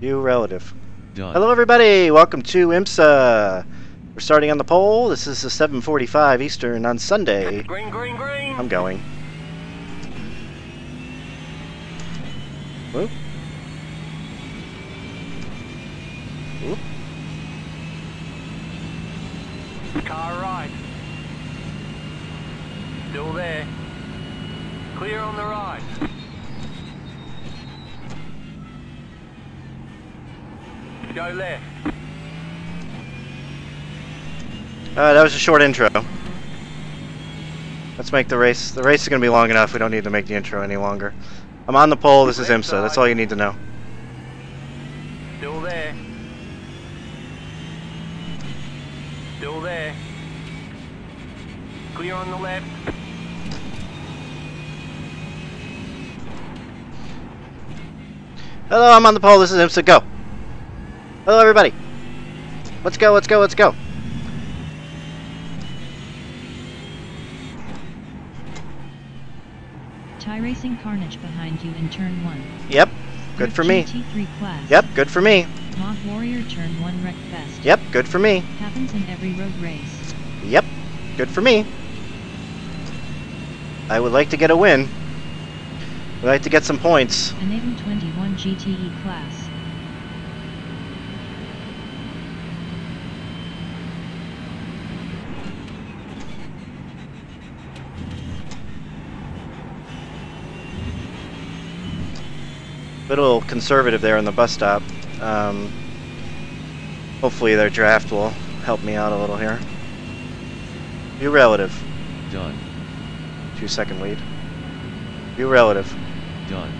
View relative. Done. Hello everybody, welcome to IMSA. We're starting on the pole. This is the 7:45 Eastern on Sunday. Green, green, green. I'm going. Whoop. Whoop. Car right. Still there. Clear on the right. Go left. That was a short intro. Let's make the race. The race is going to be long enough. We don't need to make the intro any longer. I'm on the pole. This is IMSA. That's all you need to know. Still there. Still there. Clear on the left. Hello, I'm on the pole. This is IMSA. Go. Hello, everybody. Let's go, let's go, let's go. IRacing carnage behind you in turn 1. Yep, good for me. GT3 class. Yep, good for me. Mod Warrior turn 1 wreck fest. Yep, good for me. Happens in every road race. Yep, good for me. I would like to get a win. I'd like to get some points. Enable 21 GTE class. A little conservative there on the bus stop. Hopefully their draft will help me out a little here. View relative. Done. 2-second lead. View relative. Done.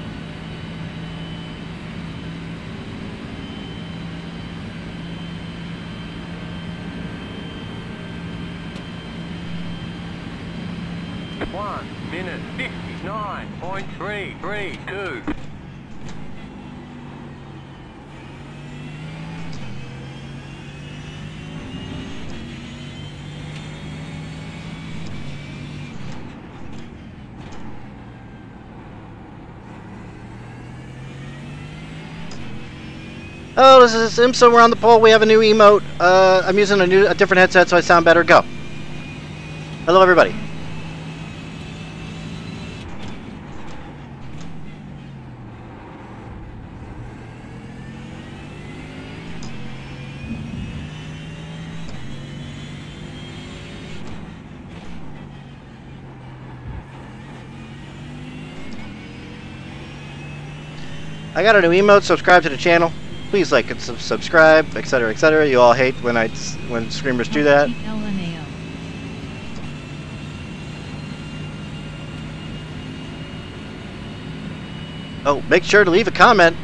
One minute 59.332. Oh, this is IMSA. We're on the pole. We have a new emote. I'm using a different headset, so I sound better. Go. Hello, everybody. I got a new emote. Subscribe to the channel. Please like and subscribe, etc., etc. You all hate when streamers do that. Oh, make sure to leave a comment.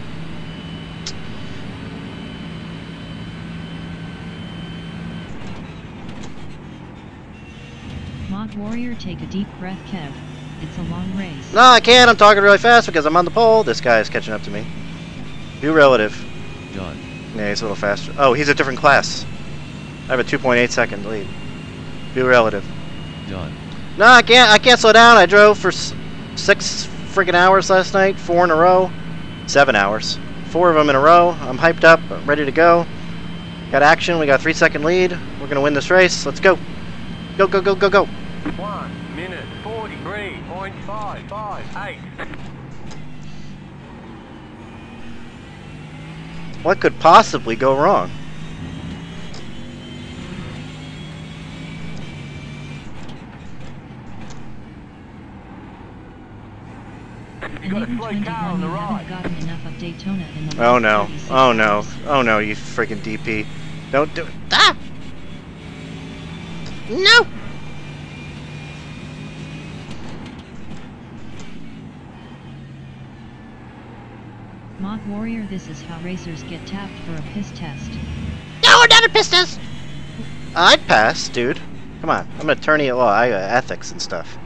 Mod Warrior, take a deep breath, Kev. It's a long race. No, I can't. I'm talking really fast because I'm on the pole. This guy is catching up to me. View relative. Done. Yeah, he's a little faster. Oh, he's a different class. I have a 2.8 second lead. View relative. Done. No, I can't slow down. I drove for 6 freaking hours last night. 4 in a row. 7 hours. 4 of them in a row. I'm hyped up. I'm ready to go. Got action. We got a 3-second lead. We're going to win this race. Let's go. Go, go, go, go, go. 1 minute 43.558. What could possibly go wrong? You got a slow car on the right. Gotten enough of Daytona in the Oh no. Oh no. Oh no, you freaking DP. Don't do it. Ah! No! Mod Warrior, this is how racers get tapped for a piss test. No, not a piss test! I'd pass, dude. Come on. I'm an attorney at law. I got ethics and stuff.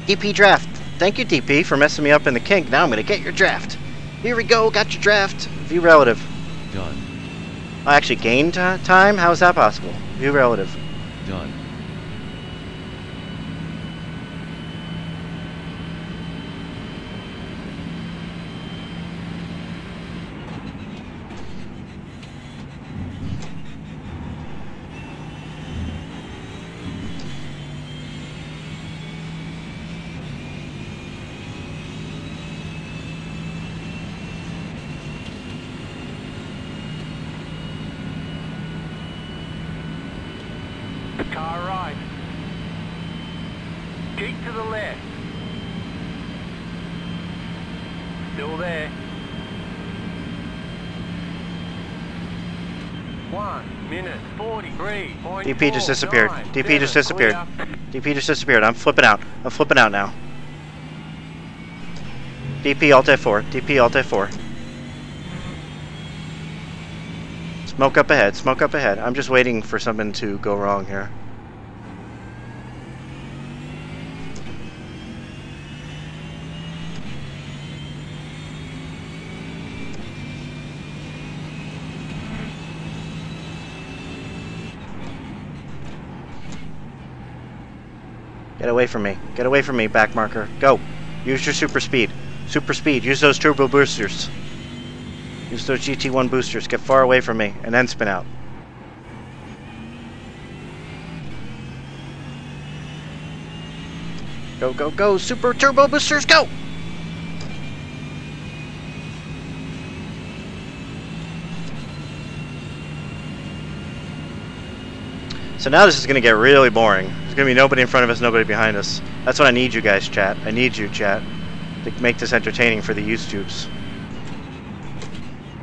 DP draft. Thank you, DP, for messing me up in the kink. Now I'm going to get your draft. Here we go. Got your draft. View relative. Done. I actually gained time? How is that possible? View relative. Done. Keep to the left. Still there. 1 minute 43. DP just disappeared. DP just disappeared. DP just disappeared. I'm flipping out. I'm flipping out now. DP Alt F4. DP Alt F4. Smoke up ahead. Smoke up ahead. I'm just waiting for something to go wrong here. Get away from me. Get away from me, back marker. Go. Use your super speed. Super speed. Use those turbo boosters. Use those GT1 boosters. Get far away from me and then spin out. Go, go, go. Super turbo boosters, go! So now this is going to get really boring. There's going to be nobody in front of us, nobody behind us. That's what I need you guys, chat. I need you, chat, to make this entertaining for the YouTubes.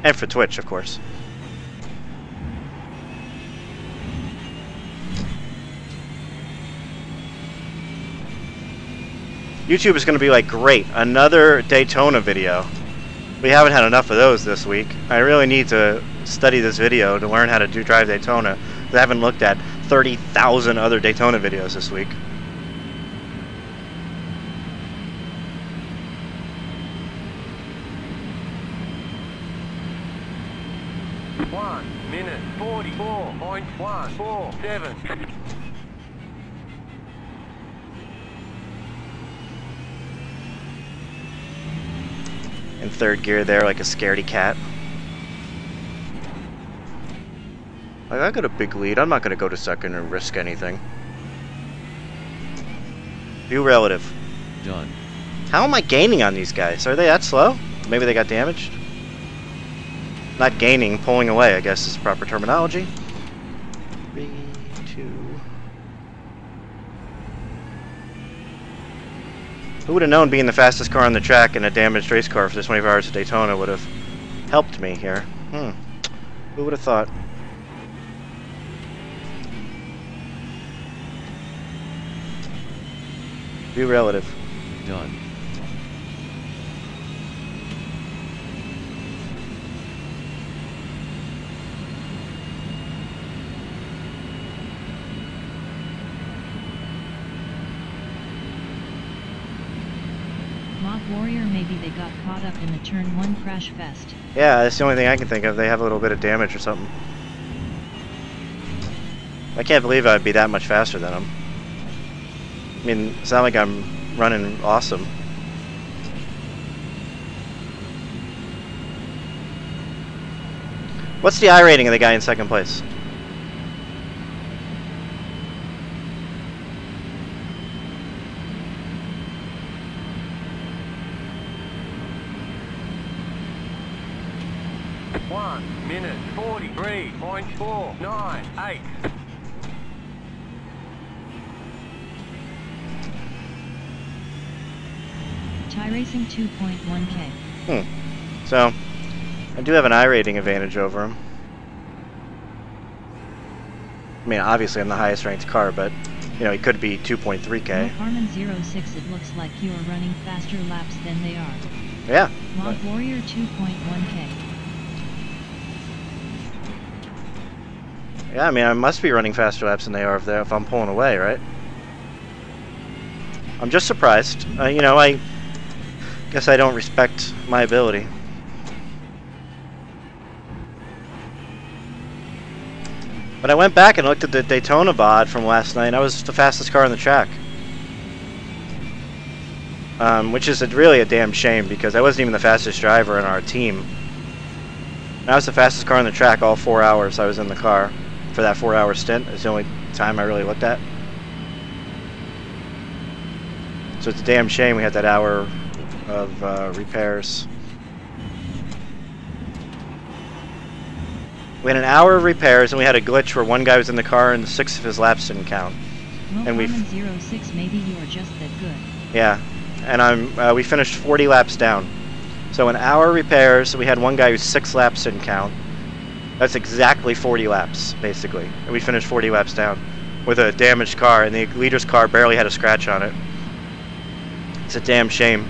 And for Twitch, of course. YouTube is going to be like, great, another Daytona video. We haven't had enough of those this week. I really need to study this video to learn how to drive Daytona. I haven't looked at 30,000 other Daytona videos this week. One minute 44.147. In third gear there, like a scaredy cat. Like, I got a big lead. I'm not going to go to second and risk anything. View relative. Done. How am I gaining on these guys? Are they that slow? Maybe they got damaged? Not gaining, pulling away, I guess is proper terminology. 3, 2. Who would have known being the fastest car on the track and a damaged race car for the 24 hours of Daytona would have helped me here? Who would have thought? View relative. Done. Warrior, maybe they got caught up in the turn 1 crash fest. Yeah, that's the only thing I can think of. They have a little bit of damage or something. I can't believe I'd be that much faster than them. I mean, it's not like I'm running awesome. What's the I rating of the guy in second place? Minute 43.498. IRacing 2.1K. So, I do have an I rating advantage over him. I mean, obviously I'm the highest ranked car, but, you know, he could be 2.3K. Harmon 06, it looks like you are running faster laps than they are. Yeah. Mod Warrior 2.1K. Yeah, I mean, I must be running faster laps than they are if I'm pulling away, right? I'm just surprised. You know, I guess I don't respect my ability. But I went back and looked at the Daytona VOD from last night, and I was the fastest car on the track. Which is really a damn shame, because I wasn't even the fastest driver in our team. I was the fastest car on the track all 4 hours I was in the car. For that 4-hour stint. It's the only time I really looked at. So it's a damn shame we had that hour of repairs. We had an hour of repairs, and we had a glitch where one guy was in the car and 6 of his laps didn't count. And we 06, maybe you are just that good. yeah, and we finished 40 laps down. So in our repairs, we had one guy who's 6 laps didn't count. That's exactly 40 laps, basically. And we finished 40 laps down with a damaged car, and the leader's car barely had a scratch on it. It's a damn shame.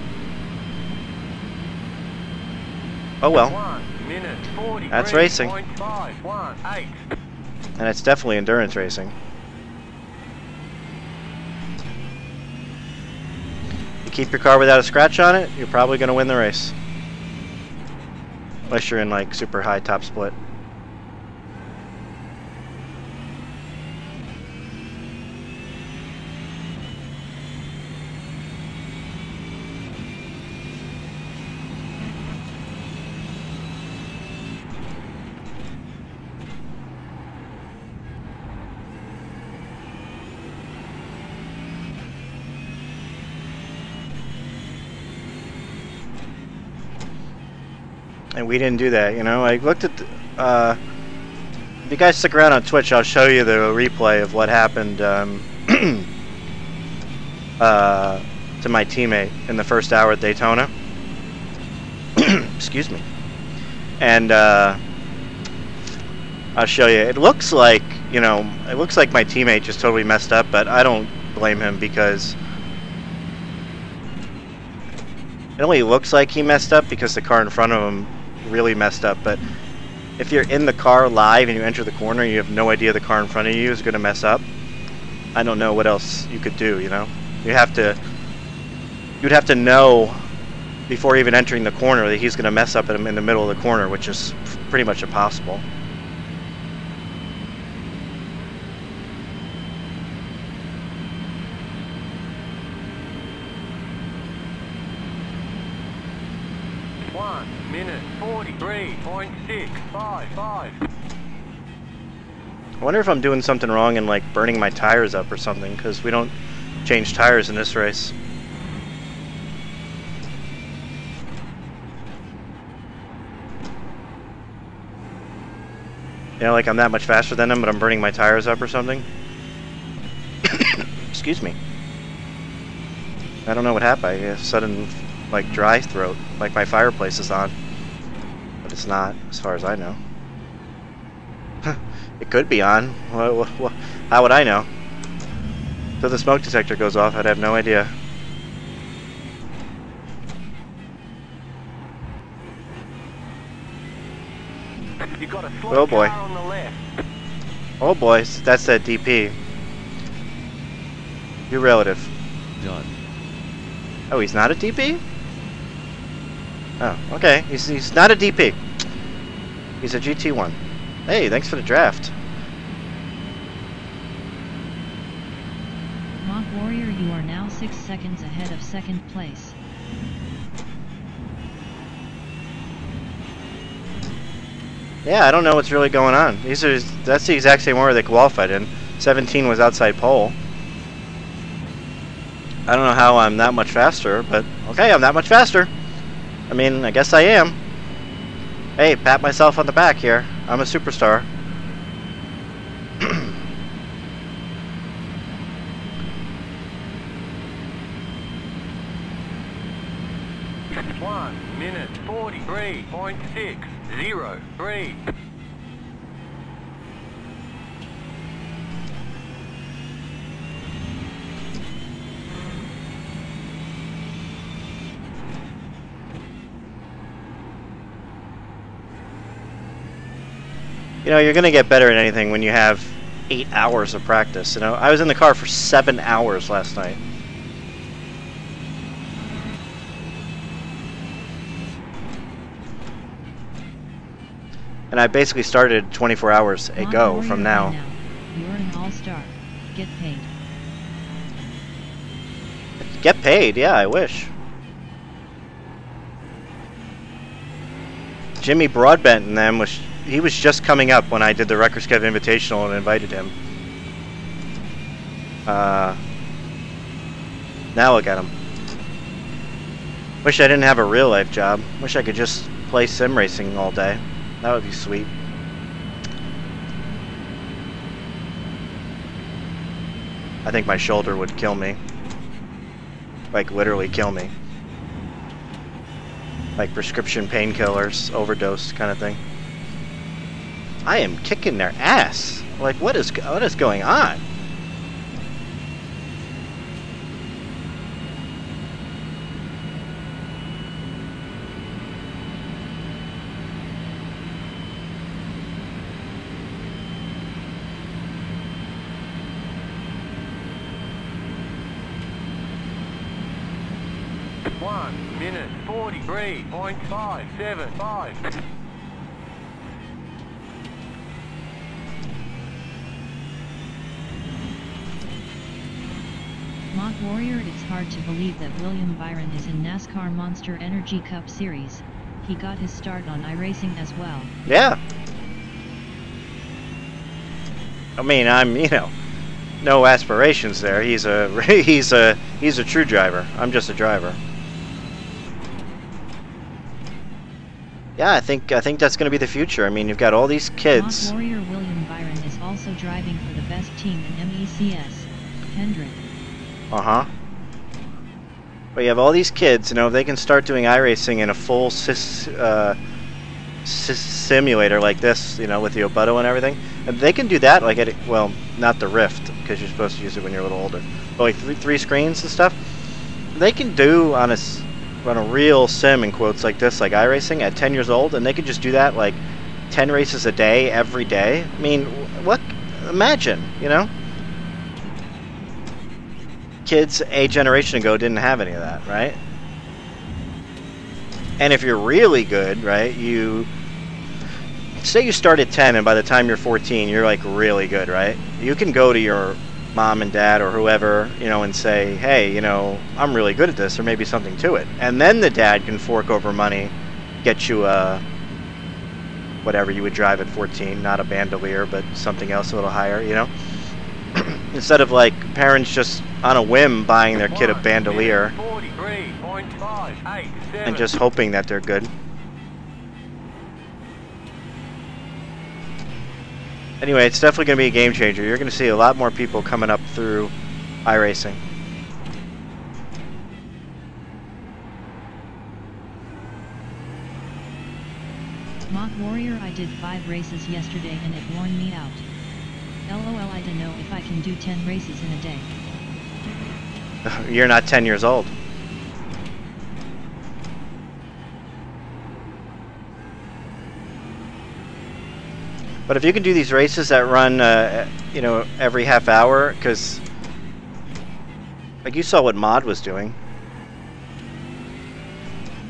Oh well. 1 minute 40. That's racing. 0.518. And it's definitely endurance racing. You keep your car without a scratch on it, you're probably going to win the race. Unless you're in like super high top split. And we didn't do that, you know. I looked at if you guys stick around on Twitch, I'll show you the replay of what happened to my teammate in the first hour at Daytona. Excuse me. And I'll show you. It looks like, you know, it looks like my teammate just totally messed up, but I don't blame him because it only looks like he messed up because the car in front of him really messed up. But if you're in the car live and you enter the corner, you have no idea the car in front of you is going to mess up. I don't know what else you could do, you know. You'd have to know before even entering the corner that he's going to mess up in the middle of the corner, which is pretty much impossible. Minute 43.655. I wonder if I'm doing something wrong and like burning my tires up or something, because we don't change tires in this race. You know, like I'm that much faster than him, but I'm burning my tires up or something. Excuse me. I don't know what happened. I had a sudden, like, dry throat, like my fireplace is on. But it's not, as far as I know. It could be on. How would I know? If the smoke detector goes off, I'd have no idea. You got a Oh boy. car on the left. Oh boy, that's that DP. Your relative. Done. Oh, he's not a DP? Oh, okay. He's not a DP. He's a GT1. Hey, thanks for the draft. Mock Warrior, you are now 6 seconds ahead of second place. Yeah, I don't know what's really going on. That's the exact same order they qualified in. 17 was outside pole. I don't know how I'm that much faster, but okay, I'm that much faster. I mean, I guess I am. Hey, pat myself on the back here. I'm a superstar. 1 minute 43.603. You know, you're going to get better at anything when you have 8 hours of practice. You know, I was in the car for 7 hours last night. And I basically started 24 hours ago from now. You're an all-star. Get paid. Get paid? Yeah, I wish. Jimmy Broadbent and them he was just coming up when I did the Record Skev Invitational and invited him. Now look at him. Wish I didn't have a real life job. Wish I could just play sim racing all day. That would be sweet. I think my shoulder would kill me. Like, literally kill me. Like prescription painkillers, overdose kind of thing. I am kicking their ass. Like, what is going on? One minute 43.575. Mock Warrior, it's hard to believe that William Byron is in NASCAR Monster Energy Cup Series. He got his start on iRacing as well. Yeah. I mean, I'm, no aspirations there. He's a true driver. I'm just a driver. Yeah, I think that's going to be the future. I mean, you've got all these kids. Mock Warrior William Byron is also driving for the best team in MECS, Hendrick. Uh-huh. But you have all these kids, they can start doing iRacing in a full simulator like this, with the Obuto and everything. And they can do that, like, well, not the Rift, because you're supposed to use it when you're a little older. But like three screens and stuff, they can do on a real sim, in quotes, like this, like iRacing, at 10 years old, and they can just do that, like, 10 races a day, every day. I mean, what? Imagine, Kids a generation ago didn't have any of that, right? And if you're really good, right, say you start at 10 and by the time you're 14, you're like really good, right? You can go to your mom and dad or whoever, and say, hey, I'm really good at this, or maybe something to it. And then the dad can fork over money, get you whatever you would drive at 14, not a bandolier, but something else a little higher, Instead of like parents just on a whim buying their kid a bandolier and just hoping that they're good. Anyway, it's definitely going to be a game changer. You're going to see a lot more people coming up through iRacing. Mock Warrior, I did 5 races yesterday and it worn me out. LOL, I don't know if I can do 10 races in a day. You're not 10 years old. But if you can do these races that run, every half hour, because, like, you saw what Mod was doing.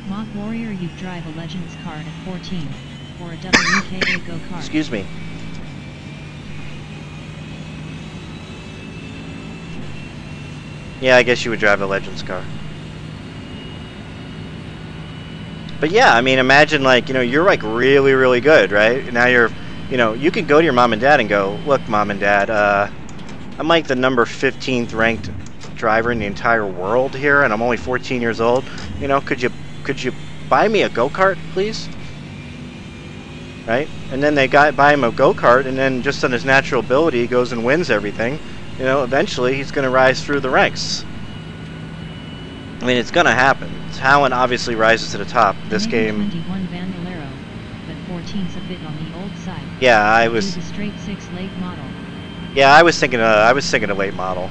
Mock Warrior, you drive a Legends car at 14, or a WKA go-kart. Excuse me. Yeah, I guess you would drive a Legends car. But yeah, I mean, imagine, like, you're like really, really good, right? Now you're, you can go to your mom and dad and go, look, mom and dad, I'm like the number 15th ranked driver in the entire world here, and I'm only 14 years old. Could you buy me a go-kart, please? Right? And then they buy him a go-kart, and then just on his natural ability, he goes and wins everything. Eventually he's going to rise through the ranks. I mean, it's going to happen. Talent obviously rises to the top. This game. 21 Bandolero, but 14's a bit on the old side. Yeah, I was. The straight 6 late model. Yeah, I was thinking a late model,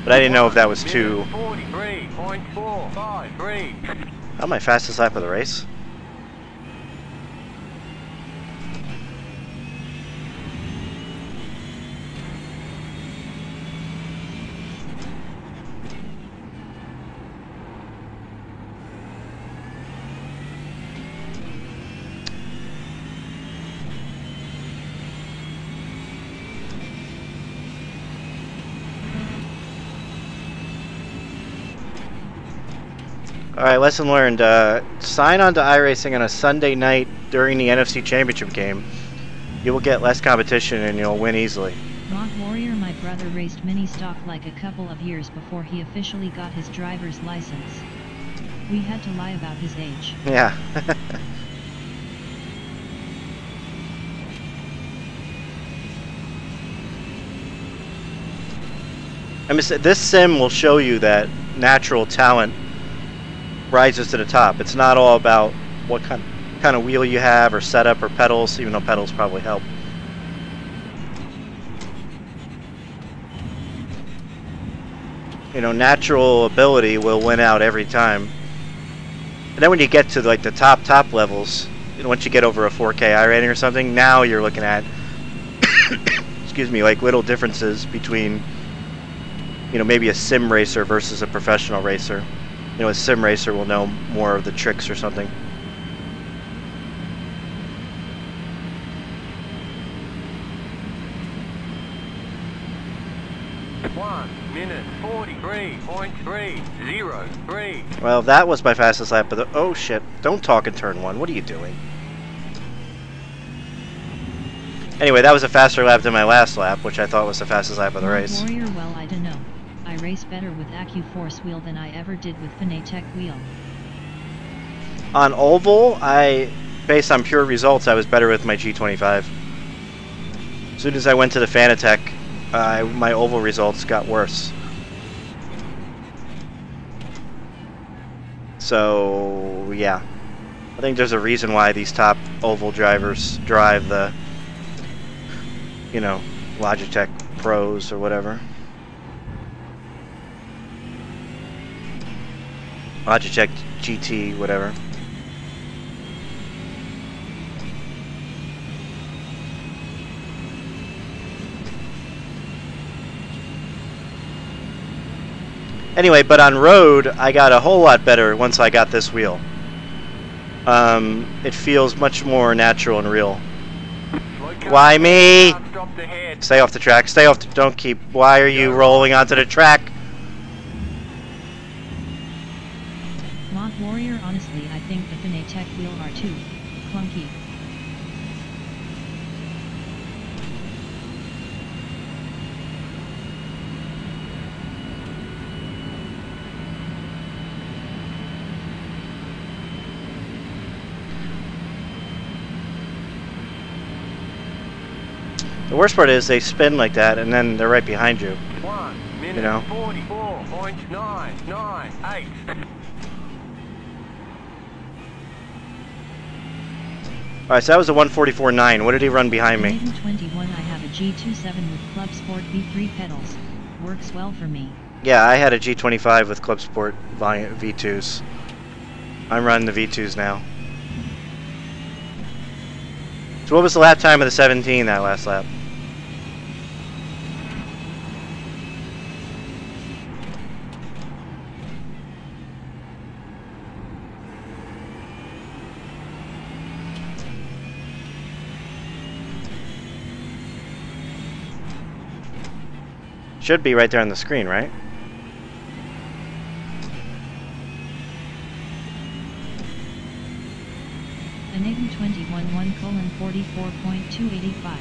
but I didn't know if that was too. 43.453. Oh, my fastest lap of the race. Alright, lesson learned. Sign on to iRacing on a Sunday night during the NFC Championship game. You will get less competition and you'll win easily. Mock Warrior, my brother raced mini stock like a couple of years before he officially got his driver's license. We had to lie about his age. Yeah. I mean, this sim will show you that natural talent rises to the top. It's not all about what kind of wheel you have or setup or pedals, even though pedals probably help. You know, natural ability will win out every time. And then when you get to like the top levels, you know, once you get over a 4K iRating or something, now you're looking at excuse me, like little differences between, you know, maybe a sim racer versus a professional racer. You know, a sim racer will know more of the tricks or something. 1 minute 43.303. Well, that was my fastest lap of the... Oh shit, don't talk in turn 1. What are you doing? Anyway, that was a faster lap than my last lap, which I thought was the fastest lap of the race. Warrior, well, I don't know. I race better with AccuForce wheel than I ever did with Fanatec wheel. On oval, based on pure results, I was better with my G25. As soon as I went to the Fanatec, my oval results got worse. So, yeah. I think there's a reason why these top oval drivers drive the, you know, Logitech Pros or whatever. Logitech GT, whatever. Anyway, but on road, I got a whole lot better once I got this wheel. It feels much more natural and real. Why me? Stay off the track. Stay off. Don't keep. Why are you rolling onto the track? Mod Warrior, honestly, I think the Fanatec wheel are too clunky. The worst part is they spin like that and then they're right behind you. 1 minute You know? 44.998. Alright, so that was a 144.9. What did he run behind me? 21, I have a G27 with Club Sport V3 pedals. Works well for me. Yeah, I had a G25 with Club Sport V2s. I'm running the V2s now. So what was the lap time of the 17 that last lap? Should be right there on the screen, right? Enable 21:1:44.285.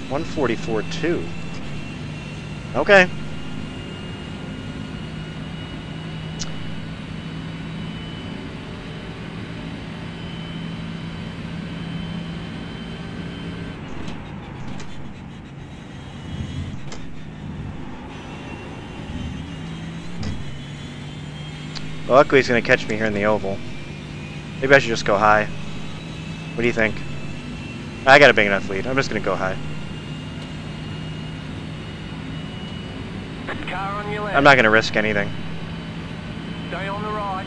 144.2. Okay. Well, luckily he's going to catch me here in the oval. Maybe I should just go high. What do you think? I got a big enough lead. I'm just going to go high. Car on your left. I'm not going to risk anything. Stay on the right.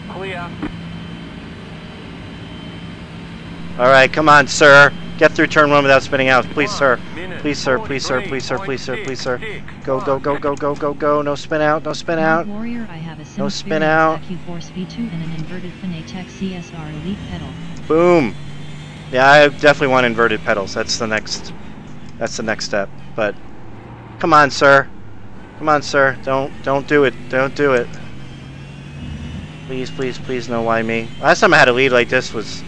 Clear. Alright, come on, sir. Get through turn 1 without spinning out. Please, sir. Please, sir. Please, sir. Please, sir. Please, sir. Please, sir. Go, go, go, go, go, go, go. No spin out. No spin out. Warrior, I have a No spin out. AccuForce V2 and an inverted Fanatec CSR Elite pedal. Boom. Yeah, I definitely want inverted pedals. That's the next step. But come on, sir. Come on, sir. Don't do it. Don't do it. Please, please, please, no, why me? Last time I had a lead like this was...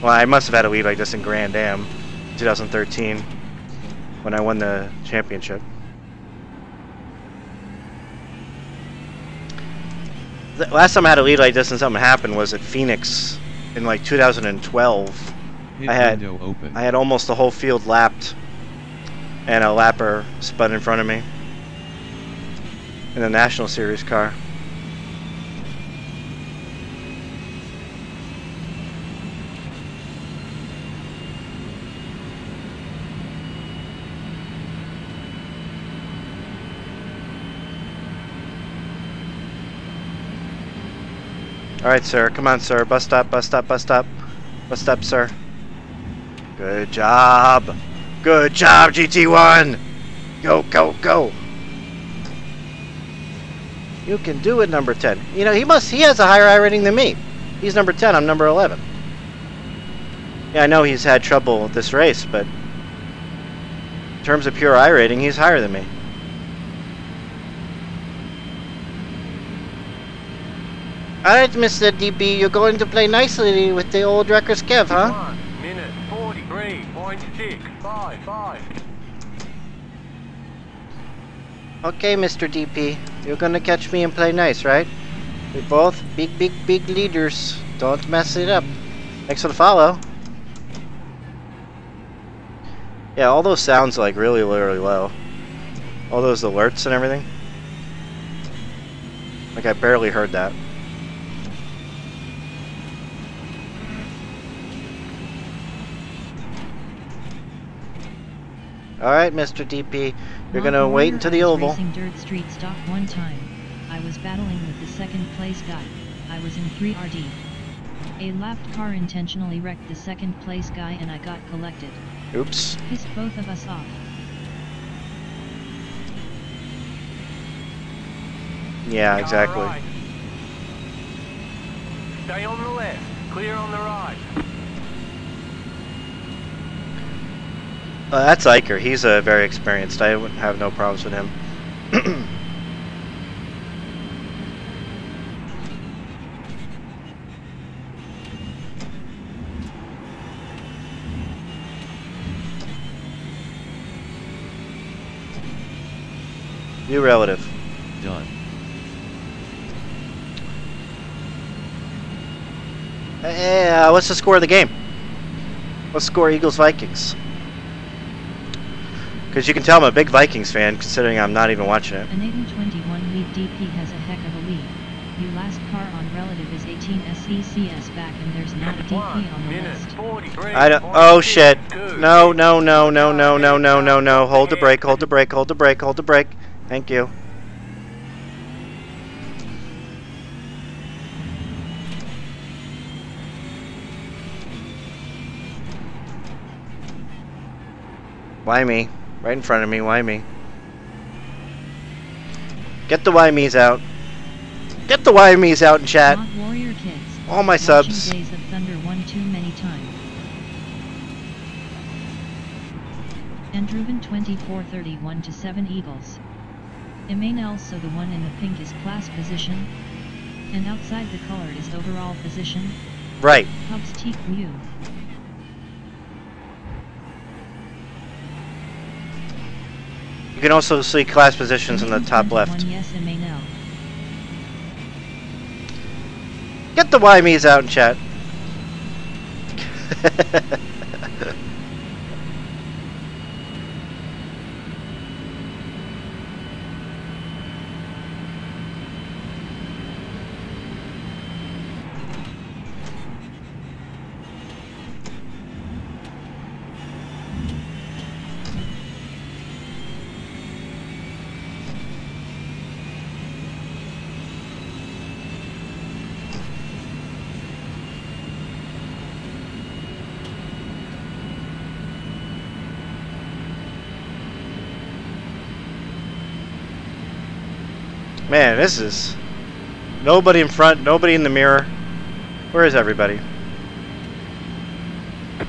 Well, I must have had a lead like this in Grand Am 2013 when I won the championship. The last time I had a lead like this and something happened was at Phoenix in like 2012 Hit I had window open. I had almost the whole field lapped, and a lapper spun in front of me in the National Series car. Alright, sir. Come on, sir. Bus stop, bus stop, bus stop. Bus stop, sir. Good job. Good job, GT1. Go, go, go. You can do it, number 10. You know, he has a higher I rating than me. He's number 10, I'm number 11. Yeah, I know he's had trouble with this race, but in terms of pure I rating, he's higher than me. Alright, Mr. DB, you're going to play nicely with the old Wreckers Kev, huh? 1 minute 43.655. Okay, Mr. DP, you're gonna catch me and play nice, right? We both big leaders. Don't mess it up. Thanks for the follow. Yeah, all those sounds like really low. All those alerts and everything. Like I barely heard that. Alright, Mr. DP, you're gonna wait until the oval. Racing dirt street stock one time. I was battling with the second place guy. I was in 3RD. A lapped car intentionally wrecked the second place guy and I got collected. Oops. Pissed both of us off. Yeah, exactly. Right. Stay on the left, clear on the right. That's Iker. He's very experienced. I wouldn't have no problems with him. New relative. Done. What's the score of the game? What's the score, Eagles Vikings? Because you can tell I'm a big Vikings fan, considering I'm not even watching it. An 8-21 lead DP has a heck of a lead. Your last car on relative is 18 SECS back and there's not a DP on the list. I don't. Oh shit! No! Hold the brake! Hold the brake! Hold the brake! Hold the brake! Thank you. Why me? Right in front of me, why me? Get the why me's out. Get the why me's out in chat. Warrior kids. All my subs. Days of Thunder one too many times. Andruven 2431 to 7 Eagles. Emanuel, so the one in the pink is class position. And outside the color is overall position. Right. Hubs Teak Mu. You can also see class positions in the top left. Yes, Emanuel. Get the why me's out in chat. Man, this is nobody in front, nobody in the mirror. Where is everybody?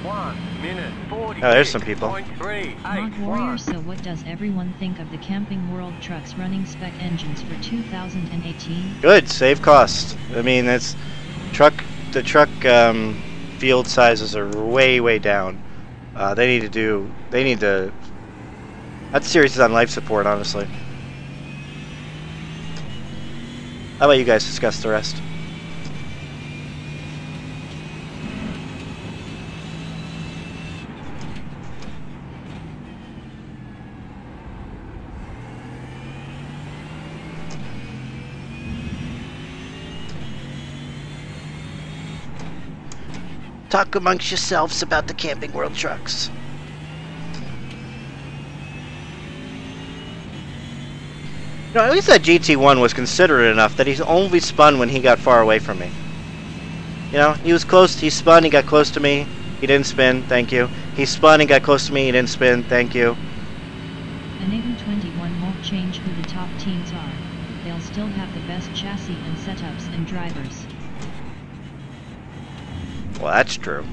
1 minute 40. Oh, there's some people. Mod Warrior, so what does everyone think of the Camping World trucks running spec engines for 2018? Good, save cost. I mean, it's the truck field sizes are way down. That series is on life support, honestly. How about you guys discuss the rest? Talk amongst yourselves about the Camping World trucks. You know, at least that GT1 was considerate enough that he only spun when he got far away from me. You know, he was close, he spun, he got close to me, he didn't spin, thank you. He spun, he got close to me, he didn't spin, thank you. Enable 21 won't change who the top teams are. They'll still have the best chassis and setups and drivers. Well, that's true.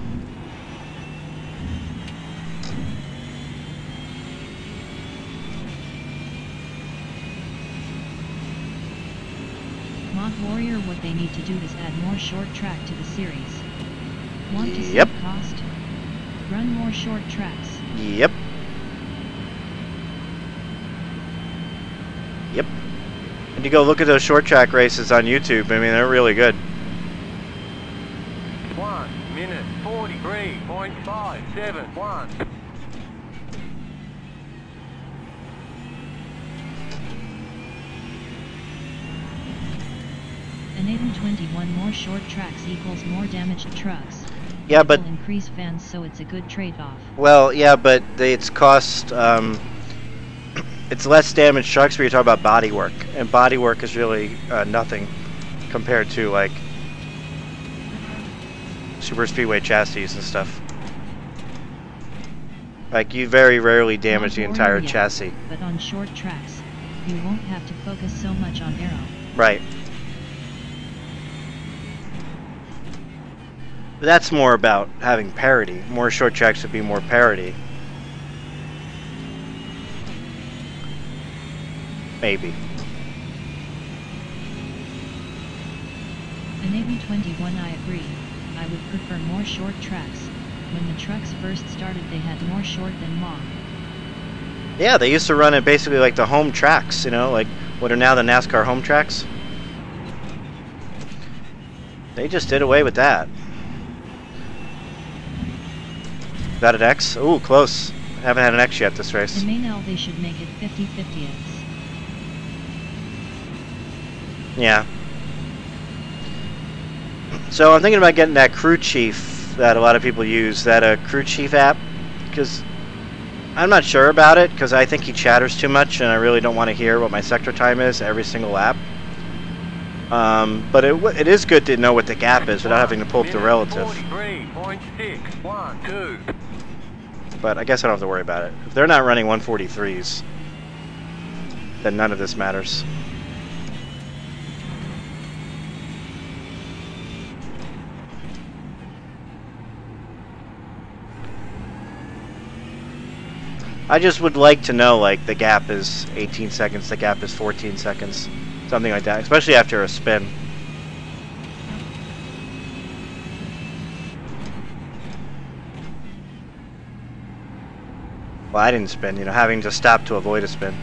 Mod Warrior, what they need to do is add more short track to the series. Want to Yep. save cost? Run more short tracks. Yep. Yep. And you go look at those short track races on YouTube, I mean, they're really good. 1 minute 43.571. Enable 21 more short tracks equals more damaged trucks. Yeah, It but... will increase fans, so it's a good trade-off. Well, yeah, but it's cost... it's less damaged trucks where you're talking about body work. And body work is really nothing compared to, like, super speedway chassis and stuff. Like, you very rarely damage the entire chassis. But on short tracks, you won't have to focus so much on aero. Right. But that's more about having parity. More short tracks would be more parity. Maybe. Enable 21, I agree. I would prefer more short tracks. When the trucks first started, they had more short than long. Yeah, they used to run it basically like the home tracks, you know, like what are now the NASCAR home tracks. They just did away with that. Got an X? Ooh, close. Haven't had an X yet this race. The main L, they should make it 50-50. Yeah. So I'm thinking about getting that crew chief that a lot of people use, that crew chief app, because I'm not sure about it, because I think he chatters too much and I really don't want to hear what my sector time is every single lap. But it is good to know what the gap is without having to pull up the relative. 43.612. But I guess I don't have to worry about it. If they're not running 143s, then none of this matters. I just would like to know, like, the gap is 18 seconds, the gap is 14 seconds, something like that, especially after a spin. Well, I didn't spin, you know, having to stop to avoid a spin.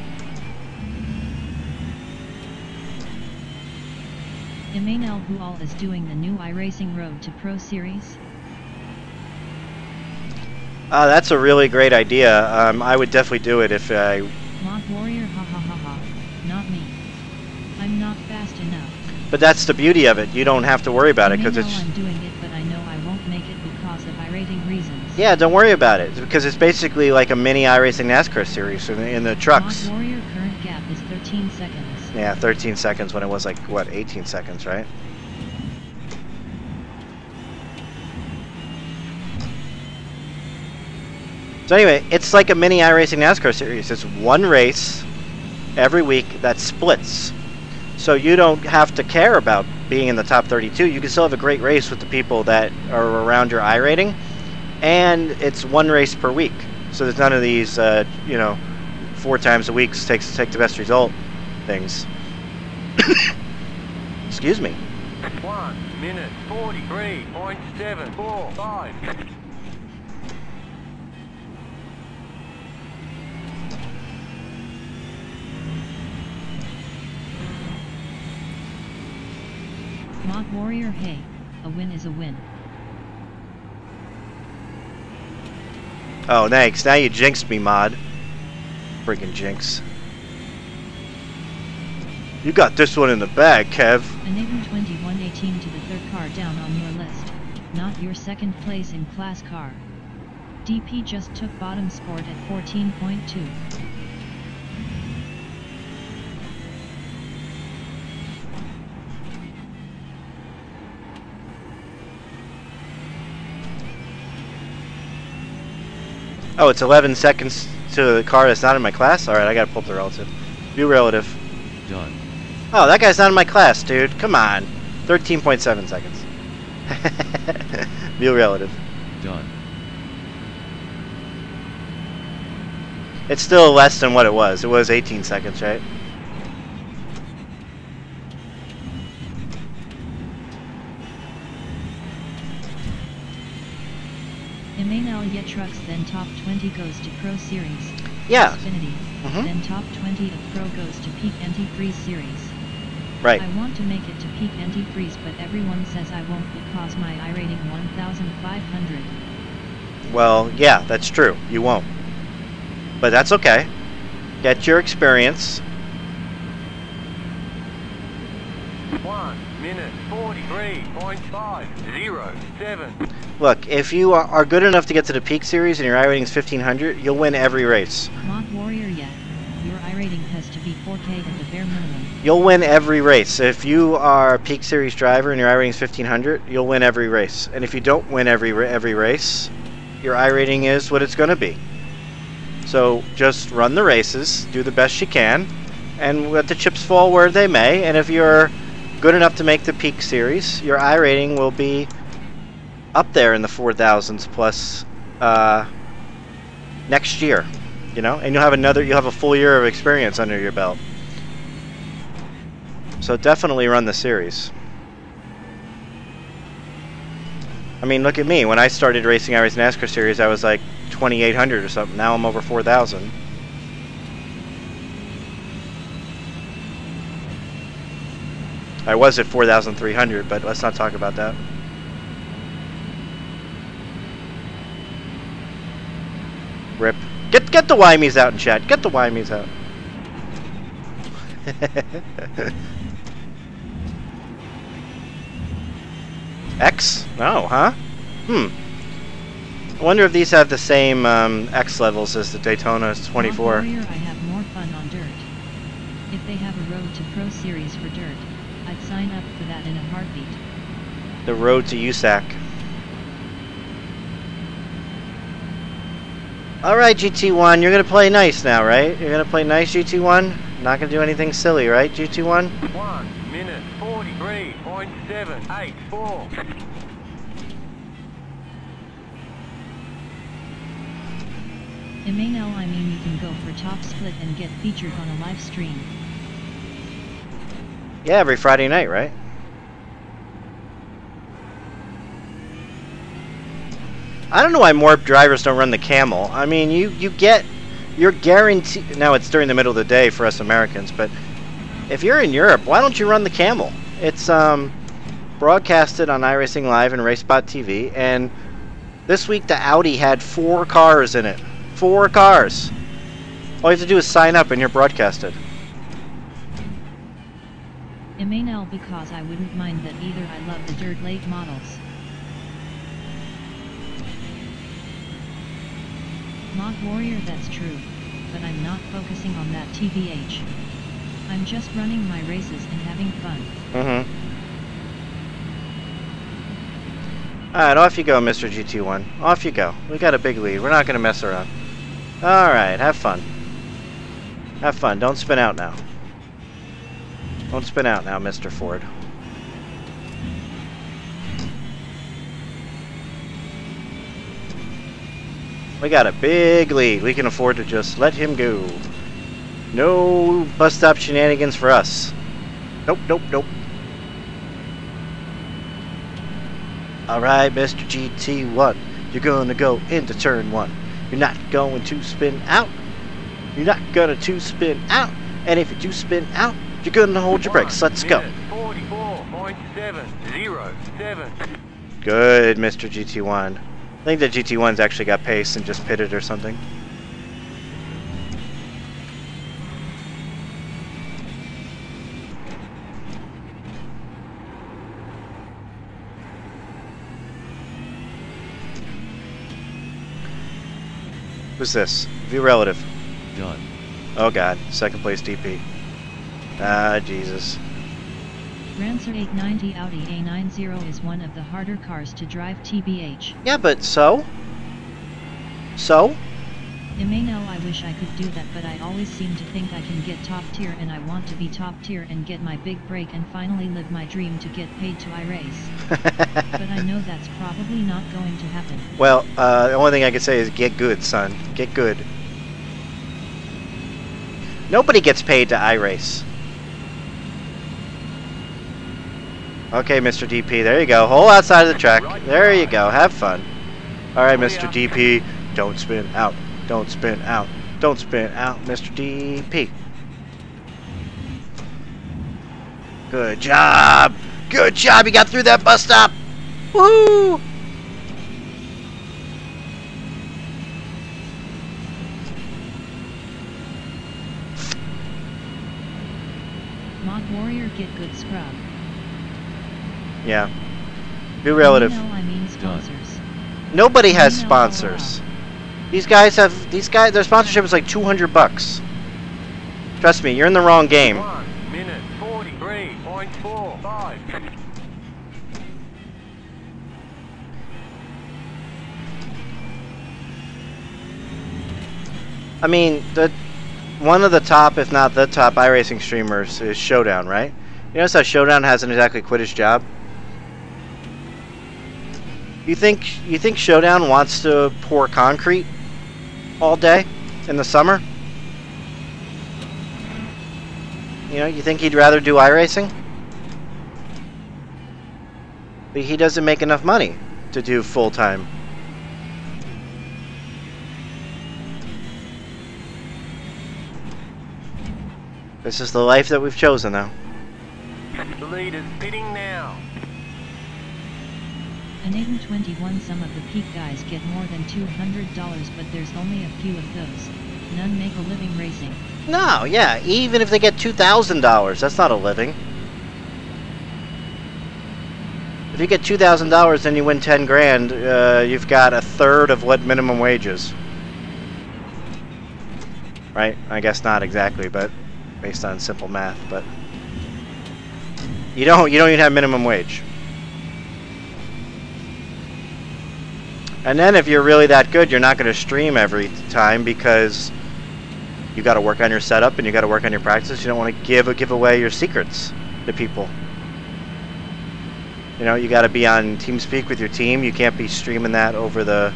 Emmanuel Hual is doing the new iRacing Road to Pro Series. That's a really great idea. I would definitely do it if I... Mod Warrior, ha ha ha ha. Not me. I'm not fast enough. But that's the beauty of it. You don't have to worry about it because it's... I'm doing it, but I know I won't make it because of iRating reasons. Yeah, don't worry about it because it's basically like a mini iRacing NASCAR series in the trucks. Mod Warrior current gap is 13 seconds. Yeah, 13 seconds when it was like, what, 18 seconds, right? So anyway, it's like a mini iRacing NASCAR series. It's one race every week that splits. So you don't have to care about being in the top 32. You can still have a great race with the people that are around your iRating. And it's one race per week. So there's none of these, you know, 4 times a week take the best result things. Excuse me. 1 minute 43.745. Mod Warrior, hey, a win is a win. Oh, thanks. Now you jinxed me, Mod. Freaking jinx. You got this one in the bag, Kev. Enable 2118 to the third car down on your list. not your second place in class car. DP just took bottom sport at 14.2. Oh, it's 11 seconds to the car that's not in my class? Alright, I gotta pull up the relative. View relative. Done. Oh, that guy's not in my class, dude. Come on. 13.7 seconds. View relative. Done. It's still less than what it was. It was 18 seconds, right? Emmanuel Trucks, then top 20 goes to Pro Series. Yeah. Xfinity, then top 20 of Pro goes to Peak Antifreeze Series. Right. I want to make it to Peak Antifreeze, but everyone says I won't because my iRating 1500. Well, yeah, that's true. You won't. But that's okay. Get your experience. 1 minute 43.507. Look, if you are good enough to get to the Peak Series and your iRating is 1500, you'll win every race. Mod Warrior, yet. Your iRating has to be 4K at the bare minimum. You'll win every race. If you are a Peak Series driver and your iRating is 1500, you'll win every race. And if you don't win every race, your iRating is what it's going to be. So just run the races, do the best you can, and let the chips fall where they may. And if you're good enough to make the Peak Series, your iRating will be up there in the 4000s plus next year, you know, and you'll have a full year of experience under your belt. So definitely run the series. I mean, look at me. When I started racing iRacing NASCAR series, I was like 2800 or something. Now I'm over 4000. I was at 4,300, but let's not talk about that. Rip. Get the Wymies out in chat. Get the Wymies out. X? No, huh? I wonder if these have the same X levels as the Daytona 24. Warrior, I have more fun on dirt. If they have a Road to Pro Series for dirt, I'd sign up for that in a heartbeat. The road to USAC. Alright, GT1, you're going to play nice now, right? You're going to play nice, GT1? Not going to do anything silly, right, GT1? 1 minute 43.784. Emmanuel, I mean you can go for top split and get featured on a live stream. Yeah, every Friday night, right? I don't know why more drivers don't run the Camel. I mean, you're guaranteed. Now it's during the middle of the day for us Americans, but if you're in Europe, why don't you run the Camel? It's broadcasted on iRacing Live and RaceBot TV, and this week the Audi had 4 cars in it. 4 cars. All you have to do is sign up and you're broadcasted. Emmanuel, because I wouldn't mind that either. I love the dirt late models. Mod Warrior, that's true, but I'm not focusing on that TBH. I'm just running my races and having fun. Alright, off you go, Mr. GT1. Off you go. We got a big lead. We're not going to mess around. Alright, have fun. Have fun. Don't spin out now. Don't spin out now, Mr. Ford. We got a big lead. We can afford to just let him go. No bus stop shenanigans for us. Nope, nope, nope. Alright, Mr. GT1. You're going to go into turn 1. You're not going to spin out. You're not going to spin out. And if you do spin out, you're going to hold your brakes. Let's go. 44.707. Good, Mr. GT1. I think the GT1's actually got pace and just pitted or something. Who's this? View relative. Done. Oh god, second place DP. Ah, Jesus. Rancer 890 Audi A90 is one of the harder cars to drive TBH. Yeah, but so? So? Emmanuel, I wish I could do that, but I always seem to think I can get top tier, and I want to be top tier and get my big break and finally live my dream to get paid to iRace. But I know that's probably not going to happen. Well, the only thing I can say is get good, son. Get good. Nobody gets paid to iRace. Okay, Mr. DP, there you go. Hole outside of the track. There you go. Have fun. Alright, Mr. DP, don't spin out. Don't spin out. Don't spin out, Mr. DP. Good job. Good job. You got through that bus stop. Woohoo! Mod Warrior, get good scrub. Yeah. Be relative. No, I mean sponsors. Nobody has sponsors. These guys, their sponsorship is like $200. Trust me, you're in the wrong game. 1 minute 43.45. I mean, one of the top, if not the top, iRacing streamers is Showdown, right? You notice how Showdown hasn't exactly quit his job? You think Showdown wants to pour concrete all day in the summer? You know, you think he'd rather do iRacing? But he doesn't make enough money to do full-time. This is the life that we've chosen, though. The leader's pitting now. In Aiden 21, some of the peak guys get more than $200, but there's only a few of those. None make a living racing. No, yeah, even if they get $2,000, that's not a living. If you get $2,000 and you win 10 grand, you've got a third of what minimum wage is. Right? I guess not exactly, but based on simple math, but you don't even have minimum wage. And then if you're really that good, you're not going to stream every time because you got to work on your setup and you got to work on your practice. You don't want to give away your secrets to people. You know, you got to be on TeamSpeak with your team. You can't be streaming that over the,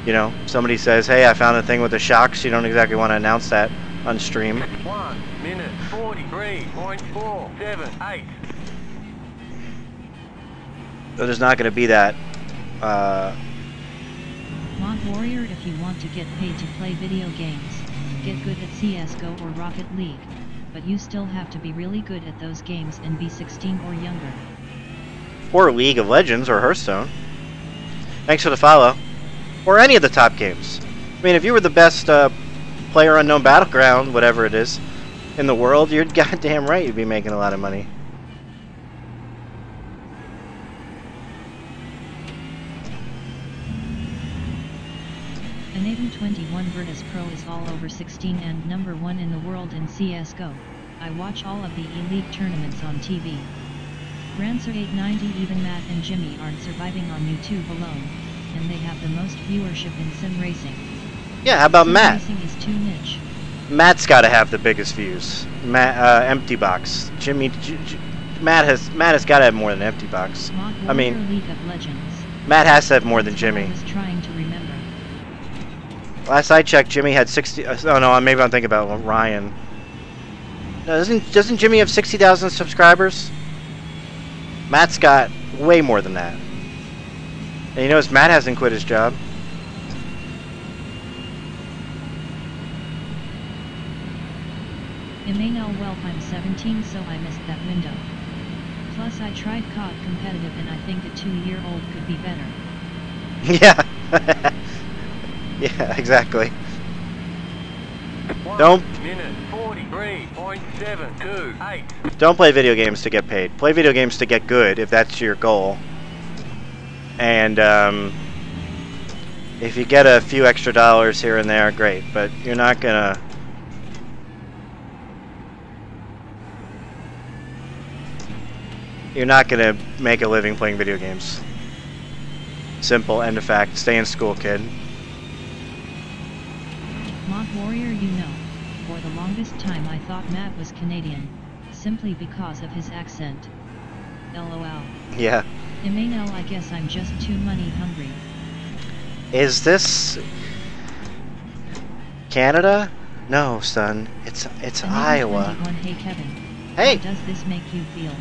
you know, somebody says, hey, I found a thing with the shocks. You don't exactly want to announce that on stream. 1 minute 43.478. So there's not going to be that. Mod Warrior, if you want to get paid to play video games, get good at CSGO or Rocket League, but you still have to be really good at those games and be 16 or younger. Or League of Legends or Hearthstone. Thanks for the follow. Or any of the top games. I mean, if you were the best Player Unknown Battleground, whatever it is, in the world, you're goddamn right you'd be making a lot of money. An Aiden 21 Virtus Pro is all over 16 and #1 in the world in CSGO. I watch all of the elite tournaments on TV. Rancer 890, even Matt and Jimmy aren't surviving on YouTube alone, and they have the most viewership in sim racing. Yeah, how about Sim Matt? racing is too niche. Matt's got to have the biggest views. Matt, Empty Box. Matt has got to have more than Empty Box. Mod I mean, Warrior, League of Legends. Matt has to have more than That's what Jimmy. I was trying to remember. Last I checked, Jimmy had 60. Oh no, maybe I'm thinking about Ryan. No, doesn't Jimmy have 60,000 subscribers? Matt's got way more than that. And you notice Matt hasn't quit his job. Emmanuel, well, I'm 17, so I missed that window. Plus, I tried COD competitive, and I think a 2-year-old could be better. Yeah. Yeah, exactly. 1 Don't- minute 43.728. Don't play video games to get paid. Play video games to get good, if that's your goal. And If you get a few extra dollars here and there, great, but you're not gonna... You're not gonna make a living playing video games. Simple, end of fact. Stay in school, kid. Mod Warrior, you know, for the longest time I thought Matt was Canadian, simply because of his accent. LOL. Yeah. Emmanuel, I guess I'm just too money hungry. Is this... Canada? No, son. It's Iowa. 21. Hey Kevin. Hey! How does this make you feel?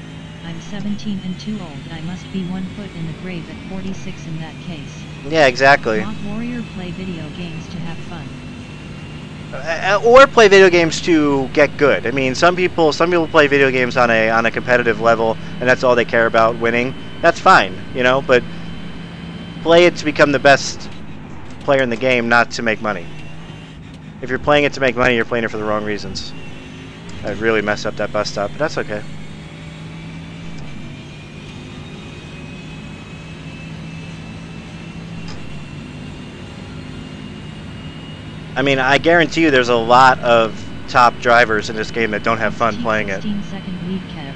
I'm 17 and too old. I must be 1 foot in the grave at 46 in that case. Yeah, exactly. Mod Warrior, play video games to have fun. Or play video games to get good. I mean, some people play video games on a competitive level, and that's all they care about, winning. That's fine, you know. But play it to become the best player in the game, not to make money. If you're playing it to make money, you're playing it for the wrong reasons. I really messed up that bus stop, but that's okay. I mean, I guarantee you there's a lot of top drivers in this game that don't have fun playing it. 16-second lead, Kev.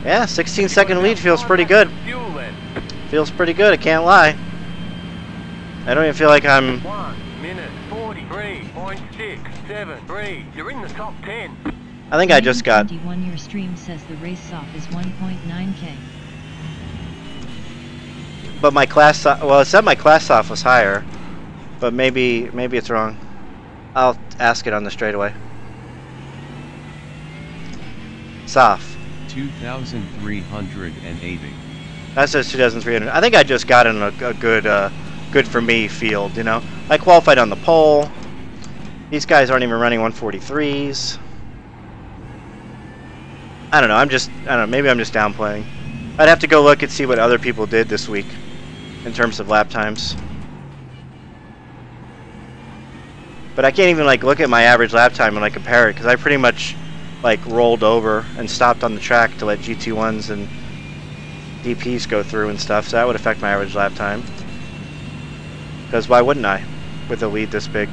Yeah, 16-second lead feels pretty good. Feels pretty good, I can't lie. I don't even feel like I'm... 1 minute 43.673. You're in the top 10. I think I just got... 21. Your stream says the race off is 1.9k. But my class... Well, it said my class off was higher. But maybe it's wrong. I'll ask it on the straightaway. Soft. 2,380. That says 2,300. I think I just got in a good for me field, you know. I qualified on the pole. These guys aren't even running 143s. I don't know, maybe I'm just downplaying. I'd have to go look and see what other people did this week in terms of lap times. But I can't even like look at my average lap time and like compare it, because I pretty much like rolled over and stopped on the track to let GT1s and DPs go through and stuff, so that would affect my average lap time. Because why wouldn't I, with a lead this big?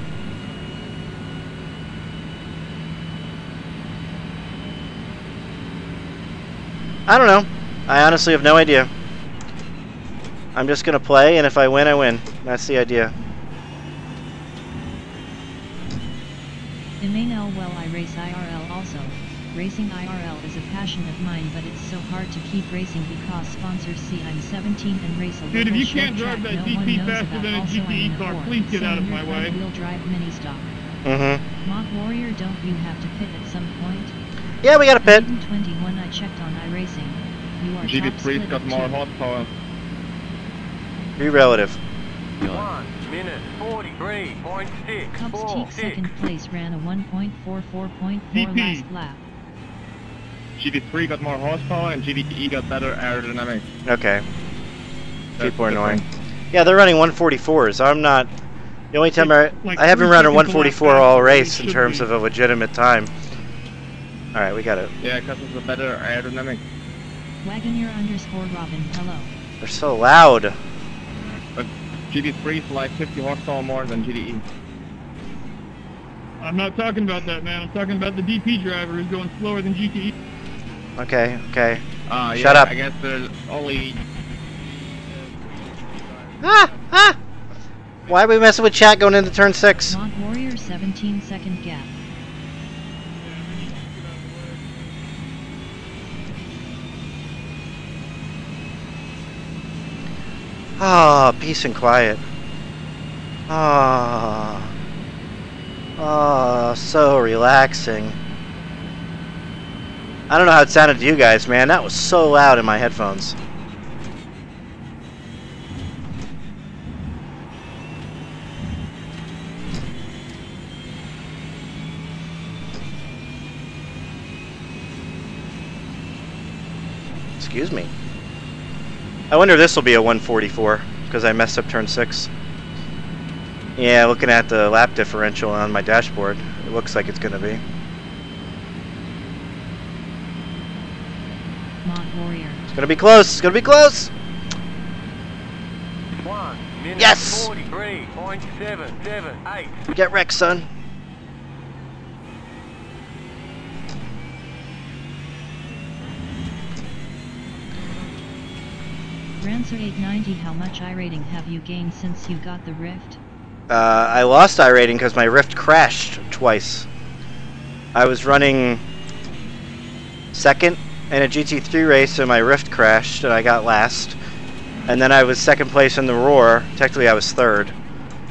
I don't know. I honestly have no idea. I'm just gonna play, and if I win, I win. That's the idea. Emmanuel, well, I race IRL also. Racing IRL is a passion of mine, but it's so hard to keep racing because sponsors see I'm 17 and race a Dude, if local you short can't drive track that no one GT knows faster about. than a Also, I'm GTE in a car, Ford, please get out of my way. Wheel drive mini stock. Mm-hmm. Mod Warrior, don't you have to pit at some point? Yeah, we got a pit. 21. I checked on iRacing. You are top GT3's split got of more 2. horsepower. Be relative. 1 minute 43.646. Cubs Cheek second place ran a 1.44.4 DP. last lap. GT3 got more horsepower and GTE got better aerodynamics. Okay. That's People are the annoying. difference. Yeah, they're running 144s. I'm not... The only time Like I haven't 3 run a seconds 144 lap all faster race than in it terms should of a legitimate time. Alright, we got it. Yeah, because it's a better aerodynamic. Wagoneer_Robin, hello. They're so loud. But GT3 is like 50 horsepower more than GTE. I'm not talking about that, man. I'm talking about the DP driver who's going slower than GTE. Okay, okay. Yeah, Shut up. I guess there's only... Ah! Ah! Why are we messing with chat going into turn 6? Mod Warrior 17-second gap. Ah, peace and quiet. Ah. Ah, so relaxing. I don't know how it sounded to you guys, man. That was so loud in my headphones. Excuse me. I wonder if this will be a 144, because I messed up turn 6. Yeah, looking at the lap differential on my dashboard, it looks like it's going to be. Mod Warrior. It's going to be close. It's going to be close. 1 minute Yes! 43.778. Get wrecked, son. Rancer 890, how much iRating have you gained since you got the Rift? I lost iRating because my Rift crashed twice. I was running second in a GT3 race and my Rift crashed and I got last. And then I was second place in the Roar. Technically I was third,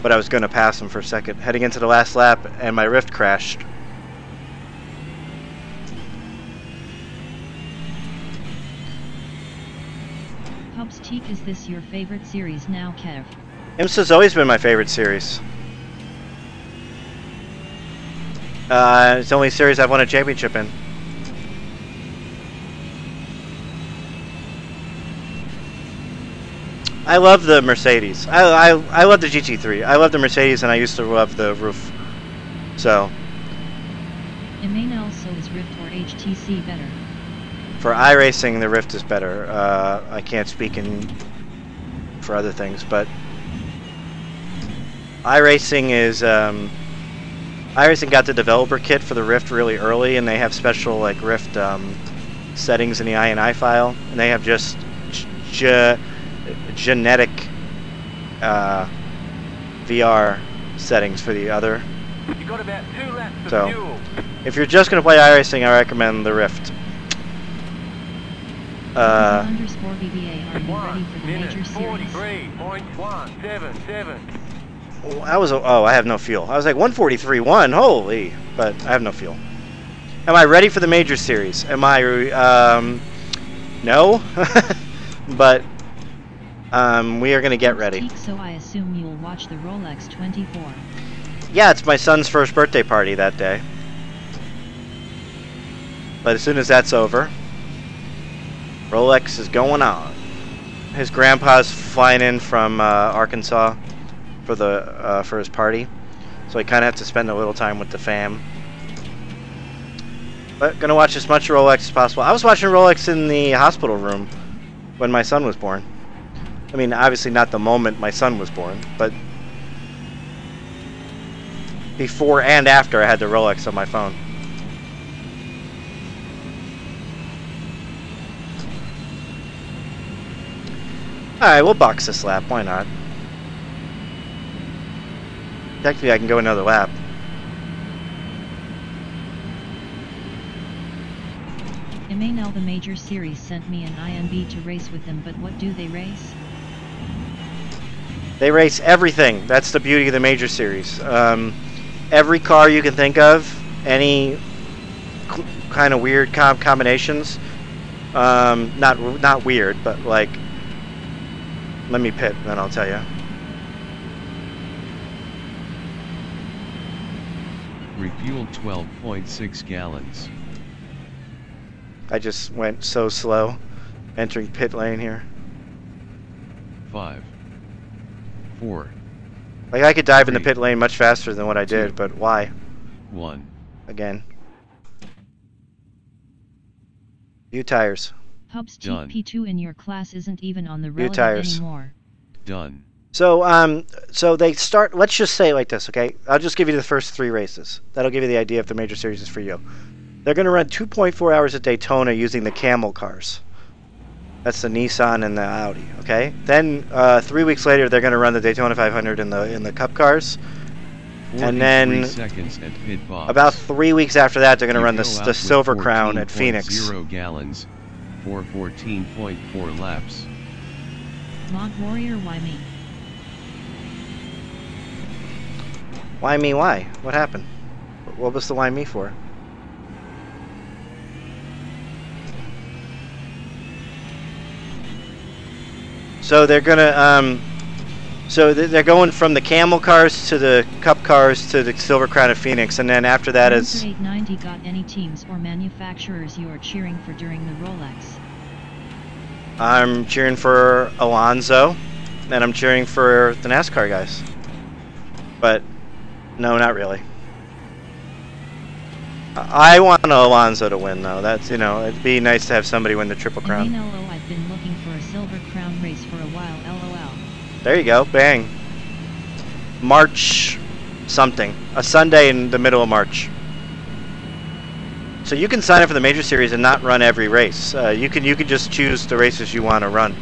but I was going to pass him for second. Heading into the last lap and my Rift crashed. Hubs Teak, is this your favorite series now, Kev? IMSA's always been my favorite series. It's the only series I've won a championship in. I love the Mercedes. I love the GT3. I love the Mercedes, and I used to love the roof. So. Emain also, is Rift or HTC better? For iRacing, the Rift is better. I can't speak for other things, but iRacing is iRacing got the developer kit for the Rift really early, and they have special like Rift settings in the INI file, and they have just genetic VR settings for the other. You got about 2 laps of So, fuel. if you're just going to play iRacing, I recommend the Rift. Underscore BBA, are you ready 1 for the minute major series? 43.177. I was I have no fuel. I was like 143.1, holy, but I have no fuel. Am I ready for the major series? Am I no, but we are gonna get ready. So I assume you'll watch the Rolex 24. Yeah, it's my son's first birthday party that day. But as soon as that's over, Rolex is going on. His grandpa's flying in from Arkansas for his party, so I kind of have to spend a little time with the fam. But gonna watch as much Rolex as possible. I was watching Rolex in the hospital room when my son was born. I mean, obviously not the moment my son was born, but before and after I had the Rolex on my phone. Alright, we'll box this lap, why not? Technically I can go another lap. Emanuel, the major series sent me an IMB to race with them, but what do they race? They race everything. That's the beauty of the major series. Every car you can think of, any kind of weird combinations. Not weird, but like, let me pit, then I'll tell you. Refueled 12.6 gallons. I just went so slow entering pit lane here. 5, 4, Like I could dive in the 3, pit lane much faster than what I did, 2, but why? 1. Again. New tires. Hubs Done. P2 in your class isn't even on the relative tires. anymore. Done. So they start, let's just say it like this, okay? I'll just give you the first 3 races. That'll give you the idea if the major series is for you. They're going to run 2.4 hours at Daytona using the Camel cars. That's the Nissan and the Audi, okay? Then 3 weeks later, they're going to run the Daytona 500 in the Cup cars. And then seconds at pit box. about 3 weeks after that, they're going to You run go the out with Silver Crown at Phoenix. 14.0 gallons for 14.4 laps. Mod Warrior, why me? Why me? Why? What happened? What was the why me for? So they're gonna they're going from the Camel cars to the Cup cars to the Silver Crown of Phoenix, and then after that is 890 got any teams or manufacturers you are cheering for during the Rolex? I'm cheering for Alonso, and I'm cheering for the NASCAR guys. But no, not really. I want Alonso to win, though. That's, you know, it'd be nice to have somebody win the Triple Crown. LO, I've been looking for a Silver Crown race for a while, LOL. There you go. Bang. March something. A Sunday in the middle of March. So you can sign up for the major series and not run every race. You can just choose the races you want to run.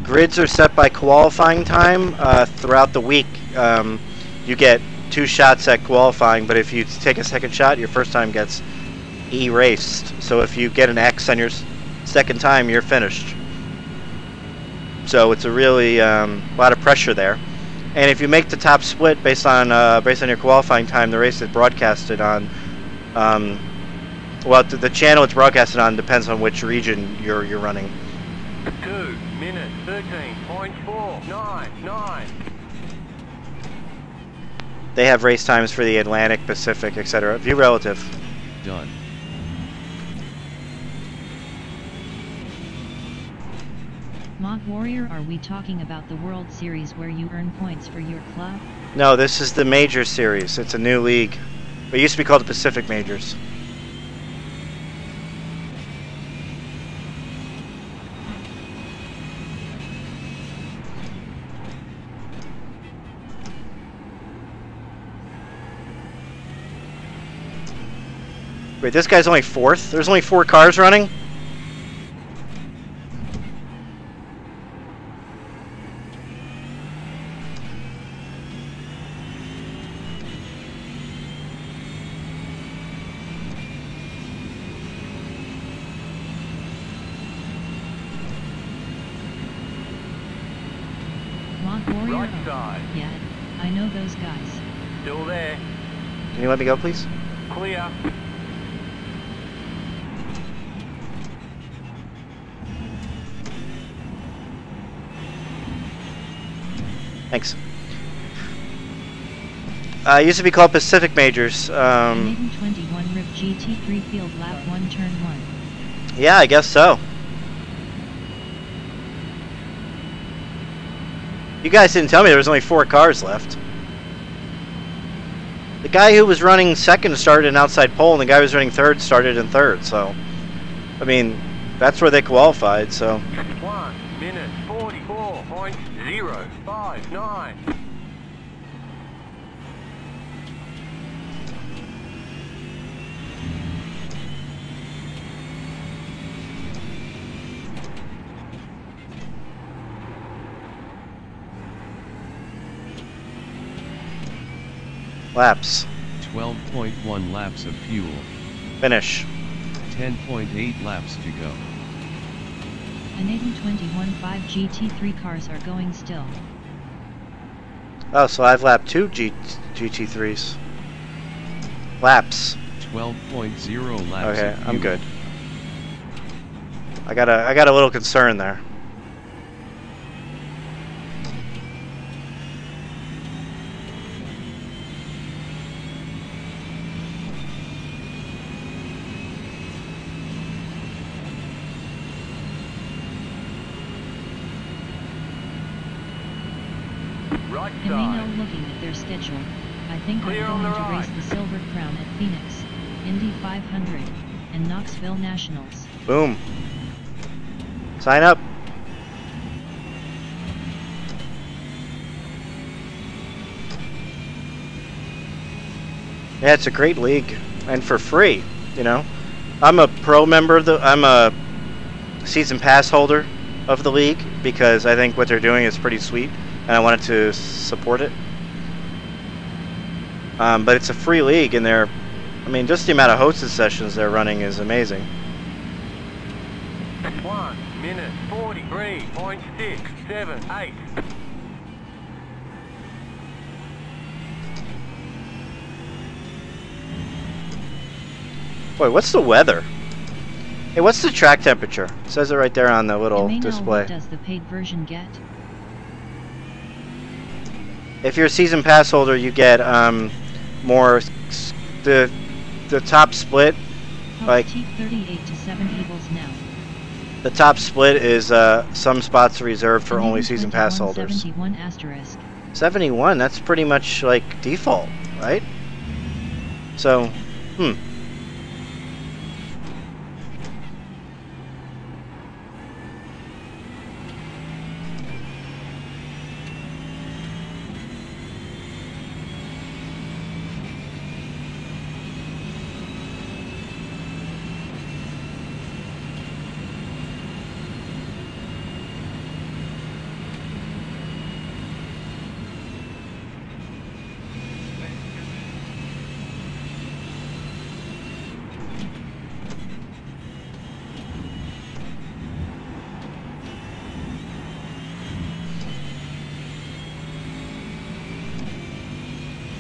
Grids are set by qualifying time. Throughout the week, you get 2 shots at qualifying, but if you take a second shot, your first time gets erased. So if you get an X on your second time, you're finished. So it's a really lot of pressure there. And if you make the top split based on your qualifying time, the race is broadcasted on. Well, the channel it's broadcasted on depends on which region you're running. 2 minutes 13.499. They have race times for the Atlantic, Pacific, etc. View relative. Done. Mod Warrior, are we talking about the World Series where you earn points for your club? No, this is the Major Series. It's a new league. It used to be called the Pacific Majors. Wait, this guy's only 4th? There's only 4 cars running? Mod Warrior, Right side. yeah, I know those guys. Still there. Can you let me go, please? Clear. Thanks. It used to be called Pacific Majors. Maiden 21 RIP GT3 field lap 1 turn 1. Yeah, I guess so. You guys didn't tell me there was only 4 cars left. The guy who was running 2nd started in outside pole, and the guy who was running 3rd started in 3rd. So, I mean, that's where they qualified. So. 1 minute 44.059. Laps. 12.1 laps of fuel. Finish. 10.8 laps to go. Canadian 21.5 GT3 cars are going still. Oh, so I've lapped 2 GT3s. Laps. 12.0 laps Okay, of fuel. I'm good. I got a little concern there. Right And they know, side. looking at their schedule, I think Clear I'm on going the to race right. the Silver Crown at Phoenix, Indy 500, and Knoxville Nationals. Boom. Sign up. Yeah, it's a great league, and for free, you know. I'm a pro member of I'm a season pass holder of the league because I think what they're doing is pretty sweet, and I wanted to support it. But it's a free league, and I mean, just the amount of hosted sessions they're running is amazing. 1 minute 43.678. Boy, what's the weather? Hey, what's the track temperature? It says it right there on the little And they know, display. what does the paid version get? If you're a season pass holder, you get more. The top split, like T38 to 7 Eagles now. the top split is some spots are reserved for only Canadian season pass 21 holders. 71 asterisk. 71. That's pretty much like default, right? So,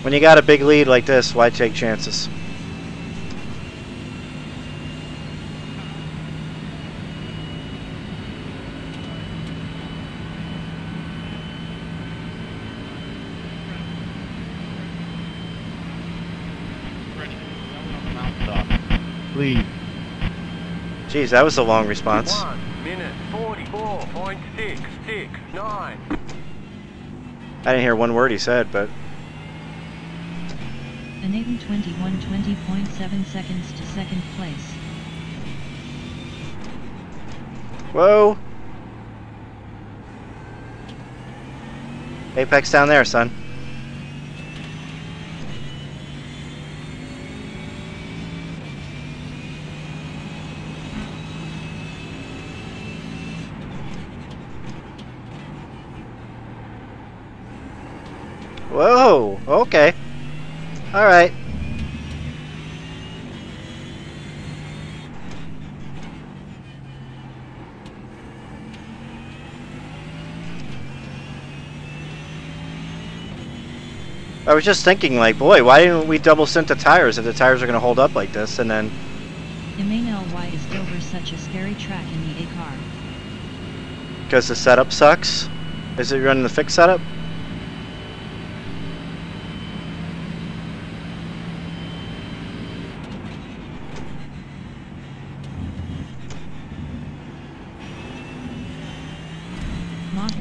When you got a big lead like this, why take chances? Please. Jeez, that was a long response. 1 minute 44.669. I didn't hear one word he said, but Enable 20.7 seconds to second place. whoa! Apex down there, son. Whoa, okay. Alright. I was just thinking, like, boy, why didn't we double cint the tires if the tires are going to hold up like this, and then... Emmanuel, why is Dover such a scary track in the A car? Because the setup sucks? Is it running the fixed setup?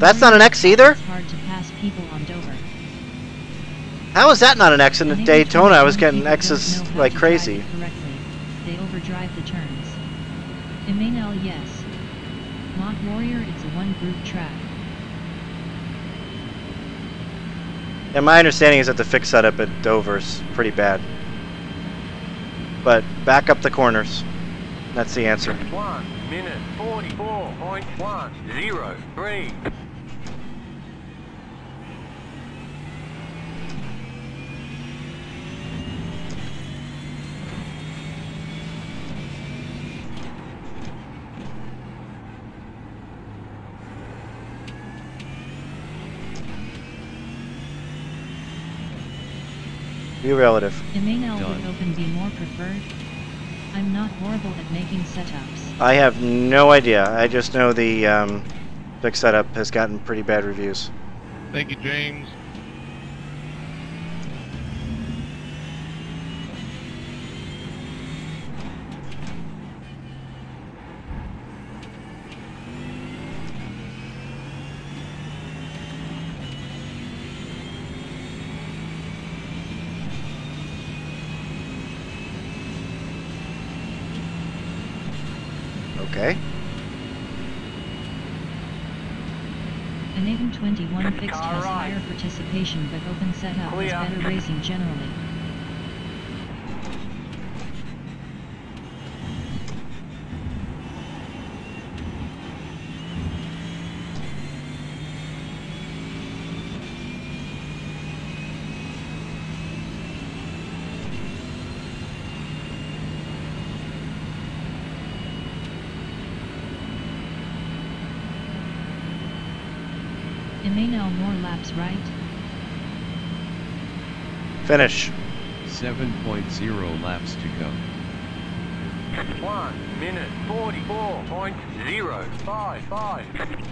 That's not an X either? It's hard to pass people on Dover. How is that not an X in the Enable Daytona? I was 21 getting people X's don't know how like to crazy. drive it correctly. They overdrive the turns. Emmanuel, yes. Mod Warrior, it's a one-group track. And my understanding is that the fixed setup at Dover's pretty bad. But back up the corners. That's the answer. 1 minute 44.103. Be relative. Emmanuel, would Done. open be more preferred? I'm not horrible at making setups. I have no idea. I just know the fixed setup has gotten pretty bad reviews. Thank you, James. Okay. Enable 21 fixed Car has right. higher participation but open setup Clear. has better racing generally. Emmanuel, more laps right? Finish. 7.0 laps to go. 1 minute 44.055.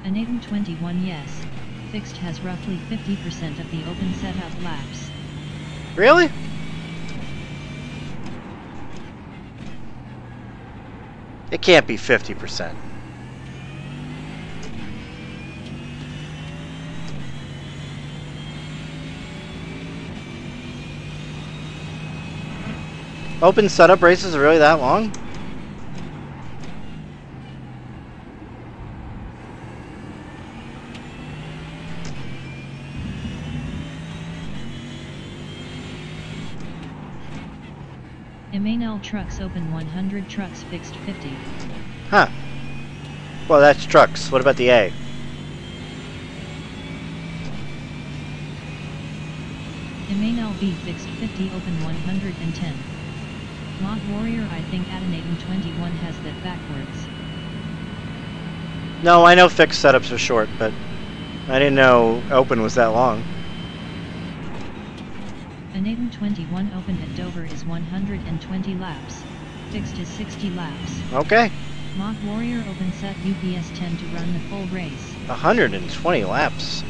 Enable 21 yes. Fixed has roughly 50% of the open setup laps. Really? It can't be 50%. Open setup races are really that long? Emmanuel, trucks open 100, trucks fixed 50. Huh. Well, that's trucks. What about the A? Emmanuel, B fixed 50, open 110. Mod Warrior, I think Adinating 21 has that backwards. No, I know fixed setups are short, but I didn't know open was that long. An 821 opened at Dover is 120 laps. Fixed is 60 laps. Okay. Mock Warrior open set UPS 10 to run the full race. 120 laps.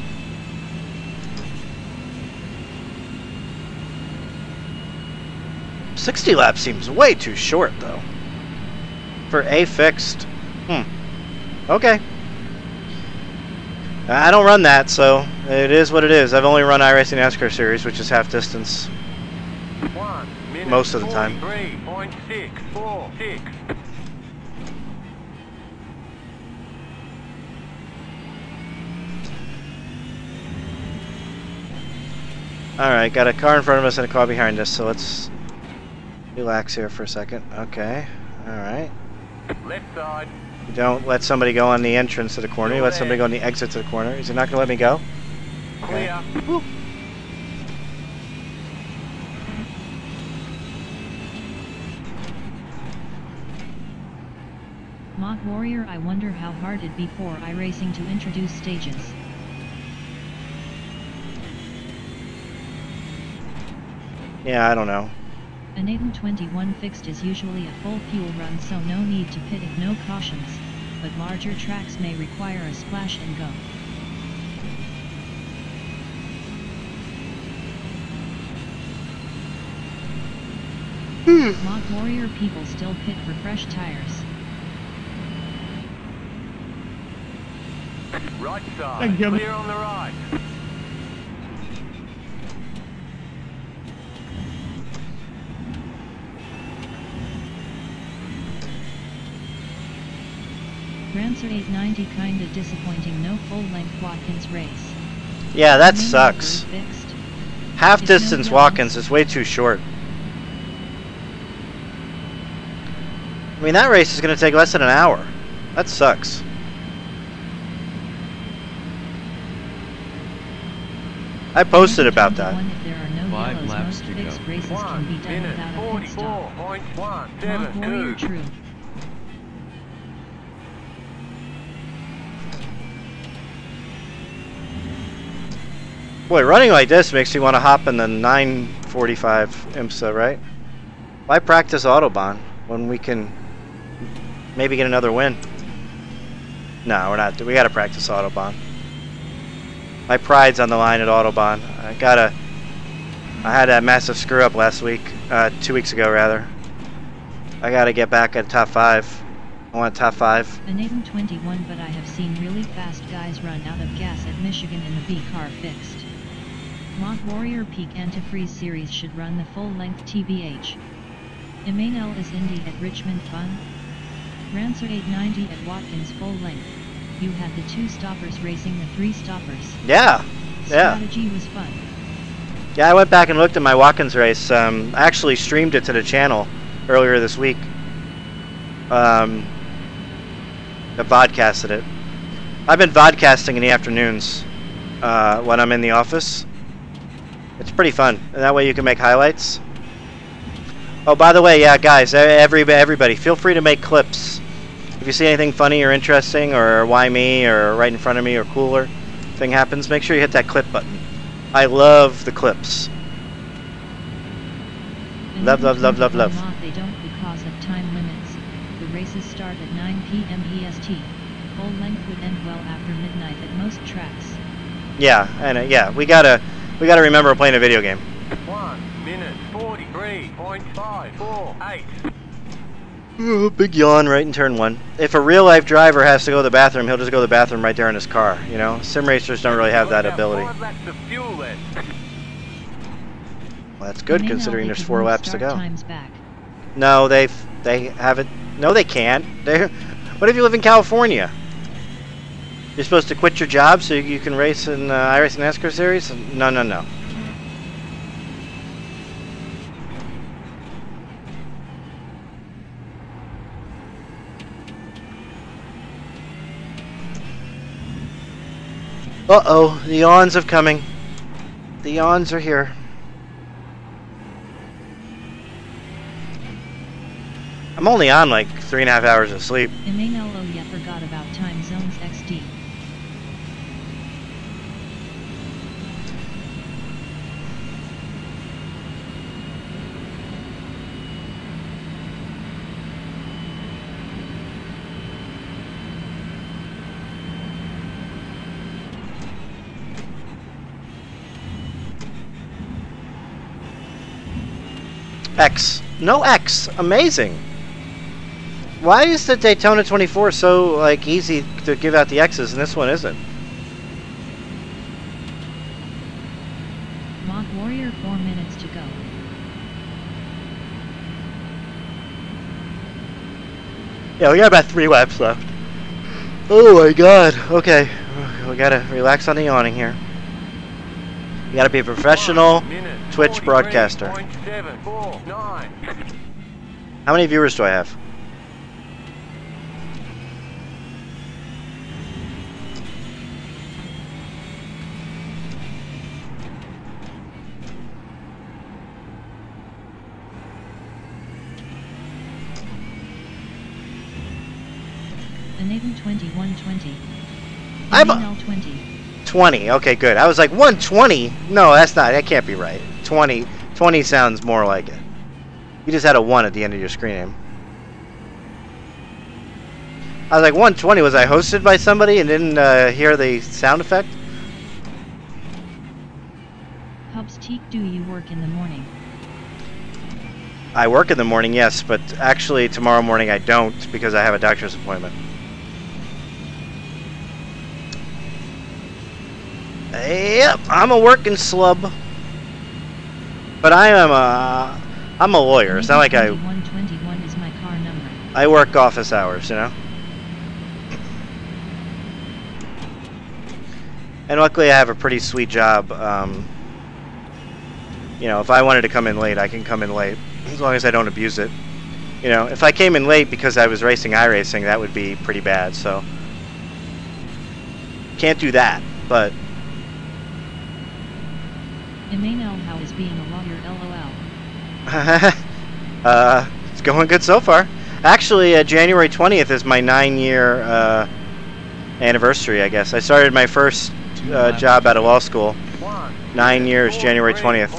$60 laps seems way too short, though. For a fixed. Okay. I don't run that, so it is what it is. I've only run iRacing NASCAR Series, which is half distance. 1 minute Most of the time. 43.646. Alright, got a car in front of us and a car behind us, so let's relax here for a second. Okay. Alright. Left side. You don't let somebody go on the entrance to the corner, you let somebody go on the exit to the corner. Is he not going to let me go? Okay. Clear. Woo. Mock Warrior, I wonder how hard it'd be for iRacing to introduce stages. Yeah, I don't know. An 821 fixed is usually a full fuel run, so no need to pit if no cautions, but larger tracks may require a splash and go. Mock Warrior, people still pit for fresh tires. Right side. Thank you. Clear on the right. Rancer 890 kinda disappointing, no full-length Watkins race. Yeah, that Main sucks. road fixed. Half If distance no Watkins is way too short. I mean, that race is going to take less than an hour. That sucks. I posted about that. If there are no 5 yellows, laps most to fixed go. races can 1 be done minute without a pit stop. 44.172. Mock Warrior, true. Boy, running like this makes me want to hop in the 945 IMSA, right? Why practice Autobahn when we can maybe get another win? No, we're not. We got to practice Autobahn. My pride's on the line at Autobahn. I had that massive screw up last week, 2 weeks ago rather. I got to get back at top 5. I want top 5. An 821, but I have seen really fast guys run out of gas at Michigan in the B car fixed. Mock Warrior Peak Antifreeze Series should run the full-length TBH. Emanuel is Indy at Richmond fun? Rancer 890 at Watkins full length. You had the 2 stoppers racing the 3 stoppers. Yeah, yeah. Strategy was fun. Yeah, I went back and looked at my Watkins race. I actually streamed it to the channel earlier this week. I vodcasted it. I've been vodcasting in the afternoons when I'm in the office. It's pretty fun, and that way you can make highlights. Oh, by the way, yeah, guys, everybody, feel free to make clips. If you see anything funny or interesting, or why me, or right in front of me, or cooler thing happens, make sure you hit that clip button. I love the clips. Love, love, love, love, love. They don't because of time limits. The races start at 9 p.m. EST. Full length would end well after midnight at most tracks. Yeah, and yeah, we gotta remember we're playing a video game. 1 minute 43.548. Oh, big yawn right in turn 1. If a real life driver has to go to the bathroom, he'll just go to the bathroom right there in his car. You know, sim racers don't really have that ability. 5 laps of fuel left. Well, that's good Emanuel, considering they there's could 4 move laps to start go. times back. No, they haven't. No, they can't. What if you live in California? You're supposed to quit your job so you can race in iRacing NASCAR Series? No, no, no. Uh-oh, the yawns are coming. The yawns are here. I'm only on like 3.5 hours of sleep. Emanuel, oh yeah, forgot about time zones XD. X. No X. Amazing. Why is the Daytona 24 so like easy to give out the X's and this one isn't? Mod Warrior 4 minutes to go. Yeah, we got about 3 laps left. Oh my god. Okay. We gotta relax on the awning here. You gotta be a professional Twitch broadcaster. How many viewers do I have? Enable 2120. I have a 20. 20. Okay, good. I was like 120. No, that's not. That can't be right. 20. 20 sounds more like it. You just had a 1 at the end of your screen name. I was like 120. Was I hosted by somebody and didn't hear the sound effect? Hubsteak, do you work in the morning? I work in the morning, yes, but actually tomorrow morning I don't because I have a doctor's appointment. Yep, I'm a working slub. But I'm a lawyer. It's not like 121 is my car number. I work office hours, you know? And luckily I have a pretty sweet job. You know, if I wanted to come in late, I can come in late. As long as I don't abuse it. You know, if I came in late because I was racing iRacing, that would be pretty bad, so. Can't do that, but. Emmanuel, how is being a lawyer, LOL? It's going good so far. Actually, January 20th is my 9-year anniversary, I guess. I started my first job out of law school. 9 years, January 20th.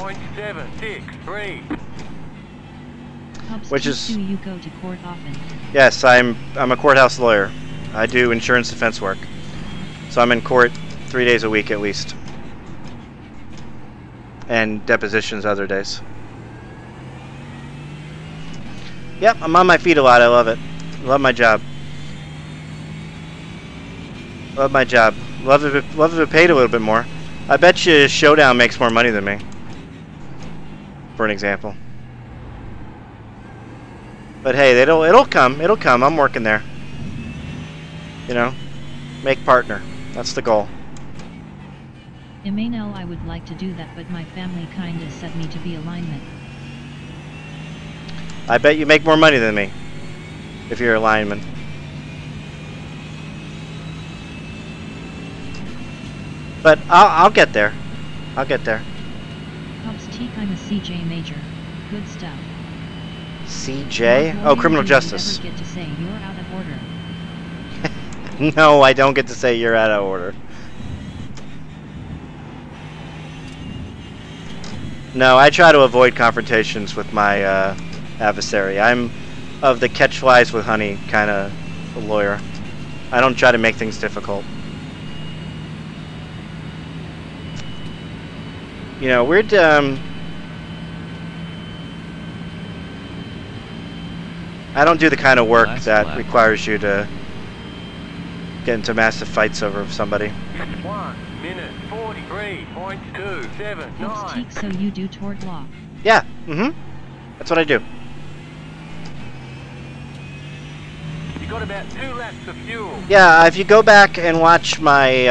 Which is. Do you go to court often? Yes, I'm a courthouse lawyer. I do insurance defense work. So I'm in court 3 days a week at least. And depositions other days. Yep, I'm on my feet a lot. I love it. Love my job. Love my job. Love if it paid a little bit more. I bet you Showdown makes more money than me. For an example. But hey, it'll come. It'll come. I'm working there. You know, make partner. That's the goal. Emmanuel, I would like to do that, but my family kinda set me to be a lineman. I bet you make more money than me if you're a lineman. But I'll get there. I'll get there. Hubsteak, I'm a CJ major. Good stuff. CJ? Oh, criminal justice. Do you ever get to say you're out of order? No, I don't get to say you're out of order. No, I try to avoid confrontations with my adversary. I'm of the catch flies with honey kind of lawyer. I don't try to make things difficult. You know, weird. I don't do the kind of work that requires you to get into massive fights over somebody. 1 minute 43.279. Hubsteak, so you do tort law? Yeah, that's what I do. You got about 2 laps of fuel. Yeah, if you go back and watch my,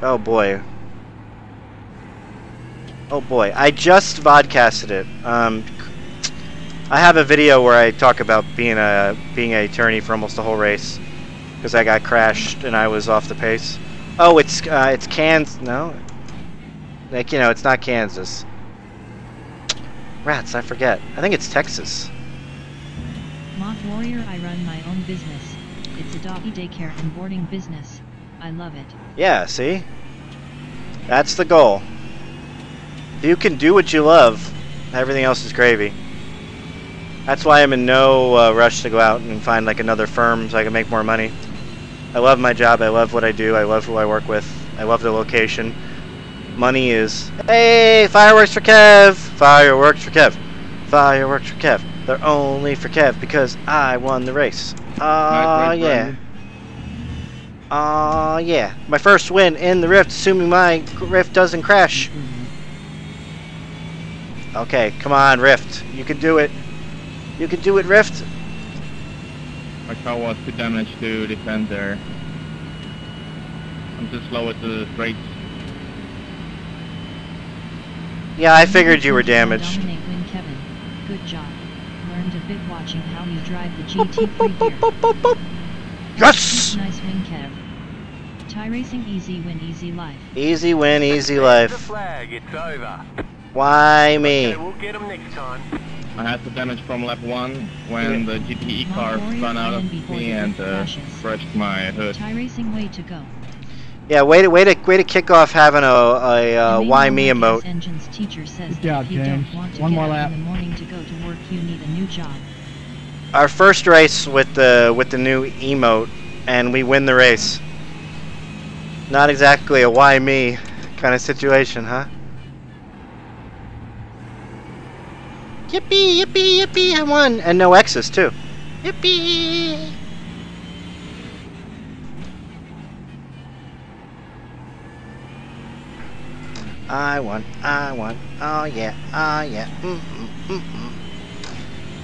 oh boy. Oh boy, I just vodcasted it. I have a video where I talk about being an attorney for almost the whole race because I got crashed and I was off the pace. Oh, it's Kansas. No, like, you know, it's not Kansas. Rats, I forget. I think it's Texas. Mod Warrior, I run my own business. It's a doggy daycare and boarding business. I love it. Yeah, see? That's the goal. If you can do what you love, everything else is gravy. That's why I'm in no rush to go out and find like another firm so I can make more money. I love my job. I love what I do. I love who I work with. I love the location. Money is. Hey, fireworks for Kev! Fireworks for Kev! Fireworks for Kev! They're only for Kev because I won the race. Nice race, Yeah. Brandon. Yeah. My first win in the Rift, assuming my Rift doesn't crash. Okay, come on, Rift. You can do it. You can do it, Rift. My car was too damaged to defend there. I'm too slow at the brakes. Yeah, I figured you were damaged. Dominate win, Kevin. Good job. Learned a bit watching how you drive the GT3 gear. Yes! Nice win, Kev. IRacing, easy win, easy life. Easy win, easy The life. flag, it's over. Why me? Okay, we'll get them next time. I had the damage from lap 1 when the GTE car spun out of me and crushed my hood. IRacing, way to go. Yeah, way to kick off having a why me emote. Engine's teacher says Good job, if you James. don't want to One get more up lap. in the morning to go to work, you need a new job. Our first race with the new emote, and we win the race. Not exactly a why me kind of situation, huh? Yippee, yippee, yippee, I won! And no X's, too. Yippee! I won, oh yeah,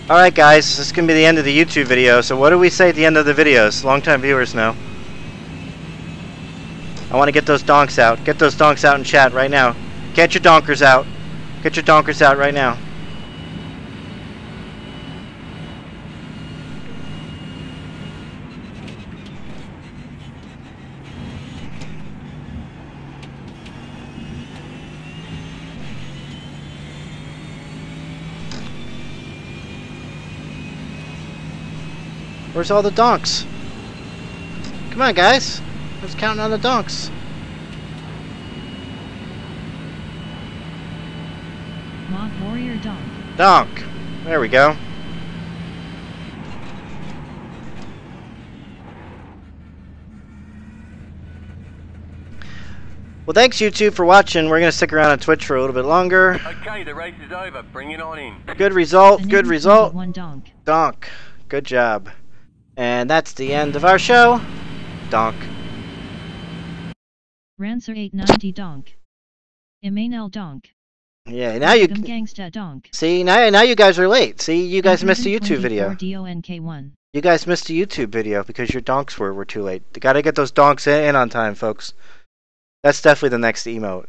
Alright guys, this is going to be the end of the YouTube video, so what do we say at the end of the videos? Long-time viewers know. I want to get those donks out. Get those donks out in chat right now. Get your donkers out. Get your donkers out right now. Where's all the donks? Come on, guys. Let's count on the donks. Mod Warrior Donk. Donk. There we go. Well, thanks YouTube for watching. We're going to stick around on Twitch for a little bit longer. Okay, the race is over. Bring it on in. Good result. Good result. One donk. Donk. Good job. And that's the end of our show. Donk. Rancer 890 donk. Emmanuel donk. Yeah, now you Gangsta donk. see now you guys are late. See, you guys missed a YouTube video. DONK1. You guys missed a YouTube video because your donks were too late. You gotta get those donks in on time, folks. That's definitely the next emote.